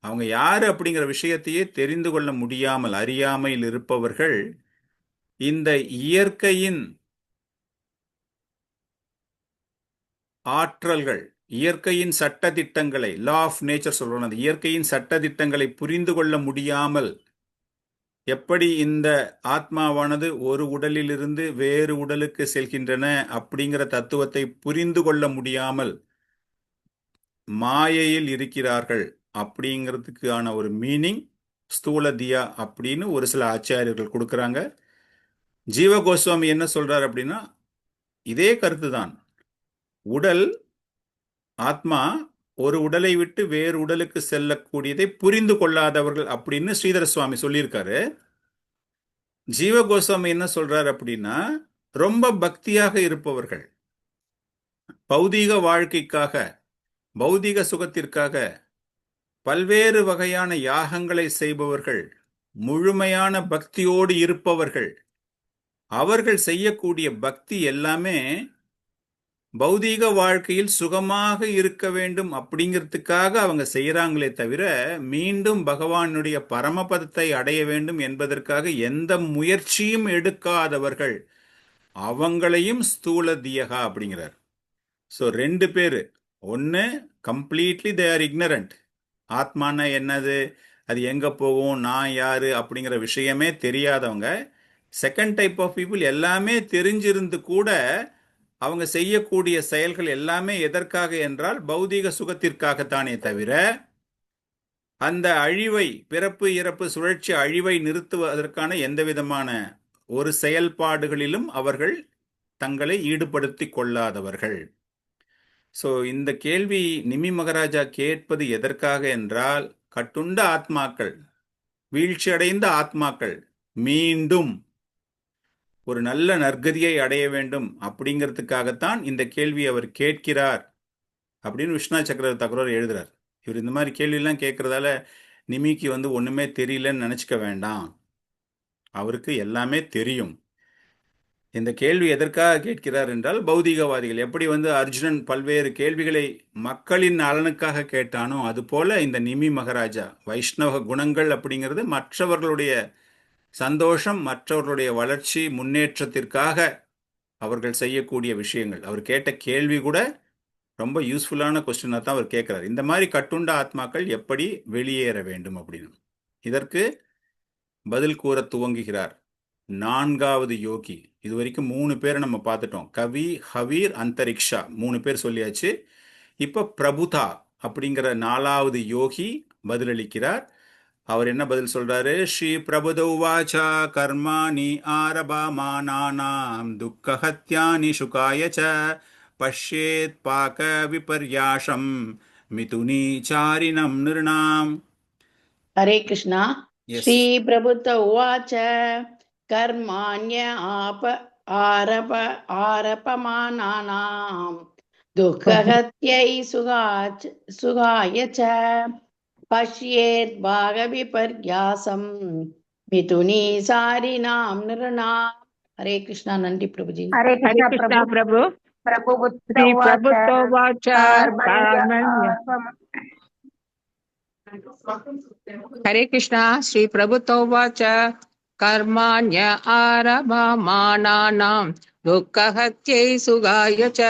அவங்க யாரு அப்படிங்கிற விஷயத்தையே தெரிந்து கொள்ள முடியாமல் அறியாமையில் இருப்பவர்கள் இந்த இயற்கையின் ஆற்றல்கள், இயற்கையின் சட்ட திட்டங்களை, லா ஆஃப் நேச்சர் சொல்றோம், அந்த இயற்கையின் சட்ட திட்டங்களை புரிந்து கொள்ள முடியாமல், எப்படி இந்த ஆத்மாவானது ஒரு உடலிலிருந்து வேறு உடலுக்கு செல்கின்றன அப்படிங்கிற தத்துவத்தை புரிந்து கொள்ள முடியாமல் மாயையில் இருக்கிறார்கள் அப்படிங்கிறதுக்கான ஒரு மீனிங் ஸ்தூல தியா அப்படின்னு ஒரு சில ஆச்சாரியர்கள் கொடுக்குறாங்க. ஜீவ கோஸ்வாமி என்ன சொல்றார் அப்படின்னா இதே கருத்து தான். உடல், ஆத்மா ஒரு உடலை விட்டு வேறு உடலுக்கு செல்லக்கூடியதை புரிந்து கொள்ளாதவர்கள் அப்படின்னு ஸ்ரீதர சுவாமி சொல்லியிருக்காரு. ஜீவ கோஸ்வாமி என்ன சொல்றார் அப்படின்னா ரொம்ப பக்தியாக இருப்பவர்கள், பௌதீக வாழ்க்கைக்காக, பௌதீக சுகத்திற்காக பல்வேறு வகையான யாகங்களை செய்பவர்கள், முழுமையான பக்தியோடு இருப்பவர்கள், அவர்கள் செய்யக்கூடிய பக்தி எல்லாமே பௌதீக வாழ்க்கையில் சுகமாக இருக்க வேண்டும் அப்படிங்கிறதுக்காக அவங்க செய்யறாங்களே தவிர மீண்டும் பகவானுடைய பரமபதத்தை அடைய வேண்டும் என்பதற்காக எந்த முயற்சியும் எடுக்காதவர்கள், அவங்களையும் ஸ்தூல தியகா அப்படிங்கிறார். ஸோ ரெண்டு பேர், ஒன்று கம்ப்ளீட்லி தே ஆர் இக்னரண்ட், ஆத்மானா என்னது, அது எங்கே போகும், நான் யாரு அப்படிங்கிற விஷயமே தெரியாதவங்க. செகண்ட் டைப் ஆஃப் பீப்புள் எல்லாமே தெரிஞ்சிருந்து கூட அவங்க செய்யக்கூடிய செயல்கள் எல்லாமே எதற்காக என்றால் பௌதீக சுகத்திற்காகத்தானே தவிர அந்த அழிவை, பிறப்பு இறப்பு சுழற்சி அழிவை நிறுத்துவதற்கான எந்த விதமான ஒரு செயல்பாடுகளிலும் அவர்கள் தங்களை ஈடுபடுத்தி கொள்ளாதவர்கள். ஸோ இந்த கேள்வி நிமி மகாராஜா கேட்பது எதற்காக என்றால் கட்டுண்ட ஆத்மாக்கள், வீழ்ச்சியடைந்த ஆத்மாக்கள் மீண்டும் ஒரு நல்ல நற்கதியை அடைய வேண்டும் அப்படிங்கிறதுக்காகத்தான் இந்த கேள்வி அவர் கேட்கிறார் அப்படின்னு விஸ்வநாத சக்கரவர்த்தி தாக்கூர் எழுதுறார். இவர் இந்த மாதிரி கேள்வியெல்லாம் கேட்கறதால நிமிக்கு ஒன்றுமே தெரியலன்னு நினச்சிக்க வேண்டாம், அவருக்கு எல்லாமே தெரியும். இந்த கேள்வி எதற்காக கேட்கிறார் என்றால் பௌதீகவாதிகள் எப்படி அர்ஜுனன் பல்வேறு கேள்விகளை மக்களின் நலனுக்காக கேட்டானோ அதுபோல இந்த நிமி மகாராஜா வைஷ்ணவ குணங்கள் அப்படிங்கிறது மற்றவர்களுடைய சந்தோஷம், மற்றவர்களுடைய வளர்ச்சி, முன்னேற்றத்திற்காக அவர்கள் செய்யக்கூடிய விஷயங்கள். அவர் கேட்ட கேள்வி கூட ரொம்ப யூஸ்ஃபுல்லான கொஸ்டினாக தான் அவர் கேட்குறார். இந்த மாதிரி கட்டுண்ட ஆத்மாக்கள் எப்படி வெளியேற வேண்டும் அப்படின்னு இதற்கு பதில் கூற துவங்குகிறார் நான்காவது யோகி. இது வரைக்கும் 3 பேரை நம்ம பார்த்துட்டோம். கவி, ஹவீர், அந்தரிக்ஷா 3 பேர் சொல்லியாச்சு. இப்போ பிரபுதா அப்படிங்கிற 4வது யோகி பதிலளிக்கிறார். அவர் என்ன பதில் சொல்றாரு? ஸ்ரீ பிரபுதௌவாச்சா கர்மாணி ஆரபாமானானாம் துக்கஹத்யானி சுகாய ச பஷ்யேத் பாக விபர்யாசம் மிதுனி சாரிணம் நிர்ணாம். ஹரே கிருஷ்ணா. Yes. ஸ்ரீ பிரபுத்த உவாச்ச கர்மாண்ய ஆரபமானானாம் துக்கஹத்யை சுகாய ச பஷ்யேத் பாகவிபர்யாசம் மிதுனி சாரிணாம் நிர்ணாம். ஹரே கிருஷ்ணா. நன்றி பிரபுஜி. हरे हरे कृष्णा कृष्णा प्रभु प्रभु प्रभु श्री प्रभुत्ववाच हरे कृष्णा. श्री प्रभुत्ववाच कर्माण्य आरभमानानां दुःखहत्यै सुगाय च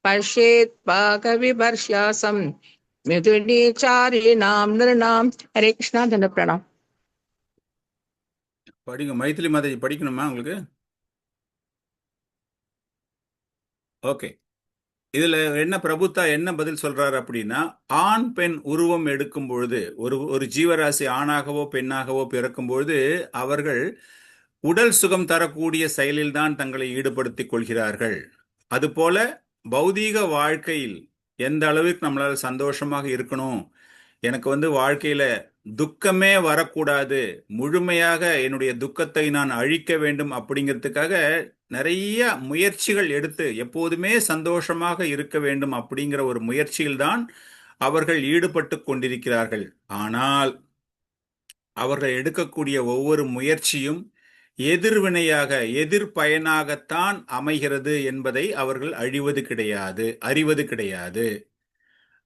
पश्येत् पाकविपर्यासं मिथुनीचारिणां नृणां. हरे कृष्णा. धन प्रणाम. படிங்க மைத்திலி மாதாஜி, படிக்கணுமா உங்களுக்கு? ஓகே. இதுல என்ன பிரபுத்தா என்ன பதில் சொல்றாரு அப்படின்னா, ஆண் பெண் உருவம் எடுக்கும் பொழுது, ஒரு ஜீவராசி ஆணாகவோ பெண்ணாகவோ பிறக்கும் பொழுது அவர்கள் உடல் சுகம் தரக்கூடிய செயலில் தான் தங்களை ஈடுபடுத்திக் கொள்கிறார்கள். அதுபோல பௌதீக வாழ்க்கையில் எந்த அளவுக்கு நம்மளால சந்தோஷமாக இருக்கணும், எனக்கு வாழ்க்கையில துக்கமே வரக்கூடாது, முழுமையாக என்னுடைய துக்கத்தை நான் அழிக்க வேண்டும் அப்படிங்கிறதுக்காக நிறைய முயற்சிகள் எடுத்து எப்போதுமே சந்தோஷமாக இருக்க வேண்டும் அப்படிங்கிற ஒரு முயற்சியில்தான் அவர்கள் ஈடுபட்டு கொண்டிருக்கிறார்கள். ஆனால் அவர்கள் எடுக்கக்கூடிய ஒவ்வொரு முயற்சியும் எதிர்வினையாக, எதிர்பயனாகத்தான் அமைகிறது என்பதை அவர்கள் அறிவது கிடையாது.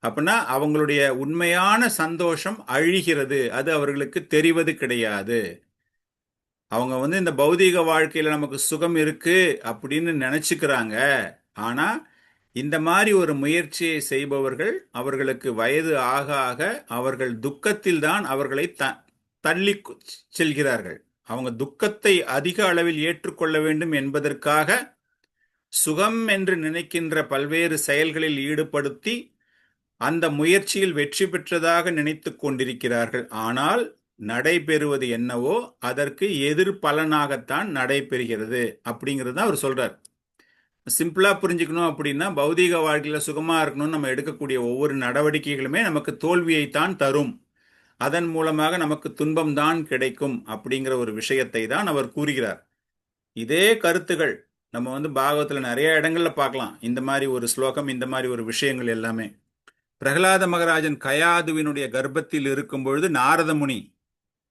அப்படின்னா அவங்களுடைய உண்மையான சந்தோஷம் அழிகிறது, அது அவர்களுக்கு தெரிவது கிடையாது. அவங்க இந்த பௌதீக வாழ்க்கையில நமக்கு சுகம் இருக்கு அப்படின்னு நினைச்சுக்கிறாங்க. ஆனா இந்த மாதிரி ஒரு முயற்சியை செய்பவர்கள் அவர்களுக்கு வயது ஆக ஆக அவர்கள் துக்கத்தில் தான் அவர்களை தள்ளி செல்கிறார்கள். அவங்க துக்கத்தை அதிக அளவில் ஏற்றுக்கொள்ள வேண்டும் என்பதற்காக சுகம் என்று நினைக்கின்ற பல்வேறு செயல்களில் ஈடுபடுத்தி அந்த முயற்சியில் வெற்றி பெற்றதாக நினைத்து கொண்டிருக்கிறார்கள். ஆனால் நடைபெறுவது என்னவோ அதற்கு எதிர் பலனாகத்தான் நடைபெறுகிறது அப்படிங்கிறது அவர் சொல்றார். சிம்பிளா புரிஞ்சுக்கணும் அப்படின்னா, பௌதீக வாழ்க்கையில சுகமா இருக்கணும்னு நம்ம எடுக்கக்கூடிய ஒவ்வொரு நடவடிக்கைகளுமே நமக்கு தோல்வியைத்தான் தரும், அதன் மூலமாக நமக்கு துன்பம் தான் கிடைக்கும் அப்படிங்கிற ஒரு விஷயத்தை தான் அவர் கூறுகிறார். இதே கருத்துகள் நம்ம பாகவத்துல நிறைய இடங்கள்ல பார்க்கலாம். இந்த மாதிரி ஒரு ஸ்லோகம், இந்த மாதிரி ஒரு விஷயங்கள் எல்லாமே பிரகலாத மகராஜன் கயாதுவினுடைய கர்ப்பத்தில் இருக்கும் பொழுது நாரத முனி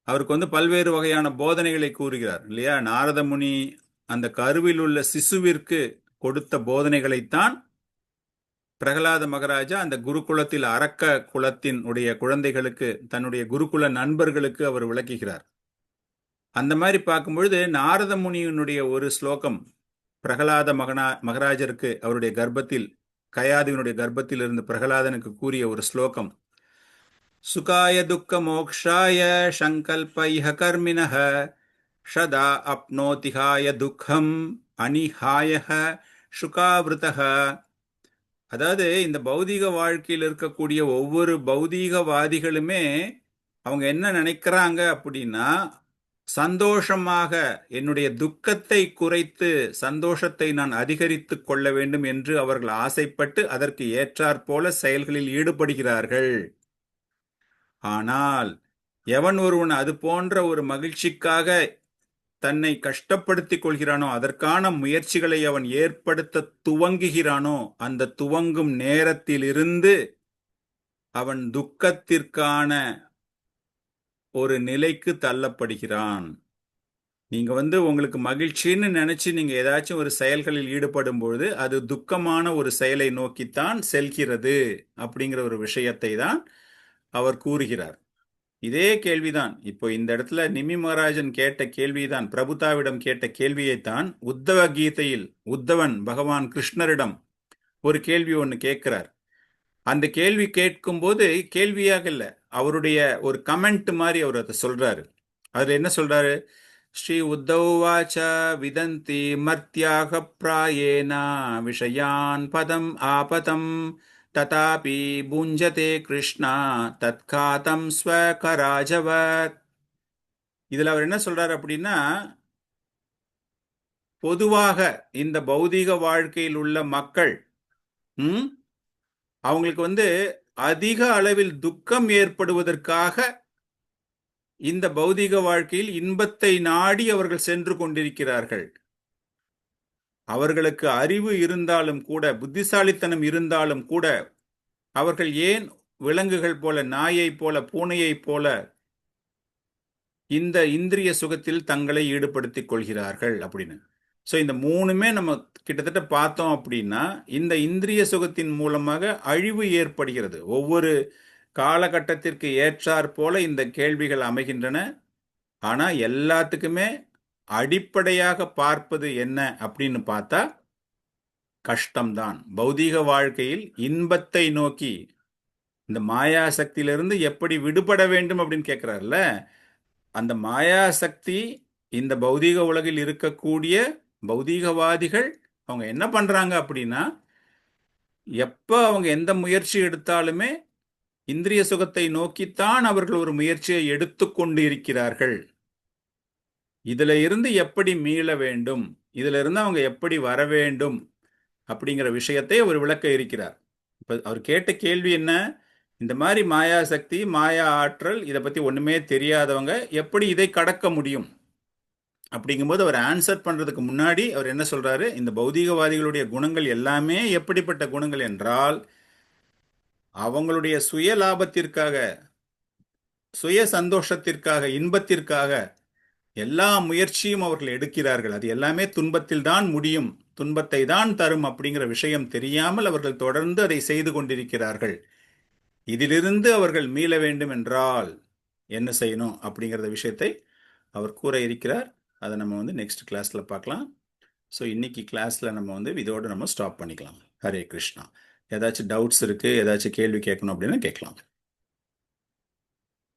அவருக்கு பல்வேறு வகையான போதனைகளை கூறுகிறார் இல்லையா? நாரத முனி அந்த கருவில் உள்ள சிசுவிற்கு கொடுத்த போதனைகளைத்தான் பிரகலாத மகராஜா அந்த குருகுலத்தில் அரக்க குலத்தின் உடைய குழந்தைகளுக்கு, தன்னுடைய குருகுல நண்பர்களுக்கு அவர் விளக்குகிறார். அந்த மாதிரி பார்க்கும்பொழுது நாரத முனியினுடைய ஒரு ஸ்லோகம் பிரகலாத மகராஜருக்கு அவருடைய கர்ப்பத்தில், கயாதுவினுடைய கர்ப்பத்தில் இருந்து பிரகலாதனுக்கு கூறிய ஒரு ஸ்லோகம், சுகாய துக்க மோக்ஷாய சங்கல்ப இஹ கர்மிணஹ ஷதா அப்னோதிஹாய துக்கம் அனிஹாயஹ சுகாவிருதஹ. அதாவது இந்த பௌதீக வாழ்க்கையில் இருக்கக்கூடிய ஒவ்வொரு பௌதீகவாதிகளுமே அவங்க என்ன நினைக்கிறாங்க அப்படின்னா, சந்தோஷமாக என்னுடைய துக்கத்தை குறைத்து சந்தோஷத்தை நான் அதிகரித்து கொள்ள வேண்டும் என்று அவர்கள் ஆசைப்பட்டு அதற்கு ஏற்றாற்போல செயல்களில் ஈடுபடுகிறார்கள். ஆனால் எவன் ஒருவன் அது போன்ற ஒரு மகிழ்ச்சிக்காக தன்னை கஷ்டப்படுத்திக் கொள்கிறானோ, அதற்கான முயற்சிகளை அவன் ஏற்படுத்த துவங்குகிறானோ, அந்த துவங்கும் நேரத்திலிருந்து அவன் துக்கத்திற்கான ஒரு நிலைக்கு தள்ளப்படுகிறான். நீங்க உங்களுக்கு மகிழ்ச்சின்னு நினைச்சு நீங்க ஏதாச்சும் ஒரு செயல்களில் ஈடுபடும் பொழுது அது துக்கமான ஒரு செயலை நோக்கித்தான் செல்கிறது அப்படிங்கிற ஒரு விஷயத்தை தான் அவர் கூறுகிறார். இதே கேள்விதான் இப்போ இந்த இடத்துல நிமி மகாராஜன் கேட்ட கேள்விதான், பிரபுதாவிடம் கேட்ட கேள்வியைத்தான் உத்தவ கீதையில் உத்தவன் பகவான் கிருஷ்ணரிடம் ஒரு கேள்வி ஒன்று கேட்கிறார். அந்த கேள்வி கேட்கும் போது கேள்வியாக இல்லை, அவருடைய ஒரு கமெண்ட் மாதிரி அவர் அதை சொல்றாரு. அதுல என்ன சொல்றாரு? ஸ்ரீ உத்தவாச்ச விதந்தி மர்த்தியாக பிராயேனா விஷயான் பதம் ஆபதம் ததாபி புஞ்சதே கிருஷ்ணா தத்காதம் ஸ்வகராஜவத். இதுல அவர் என்ன சொல்றாரு அப்படின்னா, பொதுவாக இந்த பௌதீக வாழ்க்கையில் உள்ள மக்கள் அவங்களுக்கு அதிக அளவில் துக்கம் ஏற்படுவதற்காக இந்த பௌதீக வாழ்க்கையில் இன்பத்தை நாடி அவர்கள் சென்று கொண்டிருக்கிறார்கள். அவர்களுக்கு அறிவு இருந்தாலும் கூட, புத்திசாலித்தனம் இருந்தாலும் கூட, அவர்கள் ஏன் விலங்குகள் போல, நாயை போல, பூனையை போல இந்த இந்திரிய சுகத்தில் தங்களை ஈடுபடுத்திக் கொள்கிறார்கள் அப்படின்னு. ஸோ இந்த மூணுமே நம்ம கிட்டத்தட்ட பார்த்தோம் அப்படின்னா, இந்த இந்திரிய சுகத்தின் மூலமாக அழிவு ஏற்படுகிறது. ஒவ்வொரு காலகட்டத்திற்கு ஏற்றாற் போல இந்த கேள்விகள் அமைகின்றன. ஆனா எல்லாத்துக்குமே அடிப்படையாக பார்ப்பது என்ன அப்படின்னு பார்த்தா கஷ்டம்தான். பௌதீக வாழ்க்கையில் இன்பத்தை நோக்கி இந்த மாயா சக்தியிலிருந்து எப்படி விடுபட வேண்டும் அப்படின்னு கேட்கிறார்ல, அந்த மாயா சக்தி இந்த பௌதீக உலகில் இருக்கக்கூடிய பௌதீகவாதிகள் அவங்க என்ன பண்றாங்க அப்படின்னா, எப்ப அவங்க எந்த முயற்சி எடுத்தாலுமே இந்திரிய சுகத்தை நோக்கித்தான் அவர்கள் ஒரு முயற்சியை எடுத்துக்கொண்டு இருக்கிறார்கள். இதுல இருந்து எப்படி மீள வேண்டும், இதுல இருந்து அவங்க எப்படி வர வேண்டும் அப்படிங்கிற விஷயத்தை அவர் விளக்க இருக்கிறார். இப்ப அவர் கேட்ட கேள்வி என்ன? இந்த மாதிரி மாயா சக்தி, மாயா ஆற்றல், இதை பற்றி ஒன்றுமே தெரியாதவங்க எப்படி இதை கடக்க முடியும் அப்படிங்கும்போது அவர் ஆன்சர் பண்ணுறதுக்கு முன்னாடி அவர் என்ன சொல்கிறாரு, இந்த பௌதீகவாதிகளுடைய குணங்கள் எல்லாமே எப்படிப்பட்ட குணங்கள் என்றால், அவங்களுடைய சுய லாபத்திற்காக, சுய சந்தோஷத்திற்காக, இன்பத்திற்காக எல்லா முயற்சியும் அவர்கள் எடுக்கிறார்கள். அது எல்லாமே துன்பத்தில் தான் முடியும், துன்பத்தை தான் தரும் அப்படிங்கிற விஷயம் தெரியாமல் அவர்கள் தொடர்ந்து அதை செய்து கொண்டிருக்கிறார்கள். இதிலிருந்து அவர்கள் மீள வேண்டும் என்றால் என்ன செய்யணும் அப்படிங்கிற விஷயத்தை அவர் கூற இருக்கிறார். அதை நம்ம நெக்ஸ்ட் கிளாஸ்ல பார்க்கலாம். ஸோ இன்னைக்கு கிளாஸ்ல நம்ம இதோடு நம்ம ஸ்டாப் பண்ணிக்கலாம். ஹரே கிருஷ்ணா. ஏதாச்சும் டவுட்ஸ் இருக்கு, ஏதாச்சும் கேள்வி கேட்கணும் அப்படின்னா கேட்கலாம்.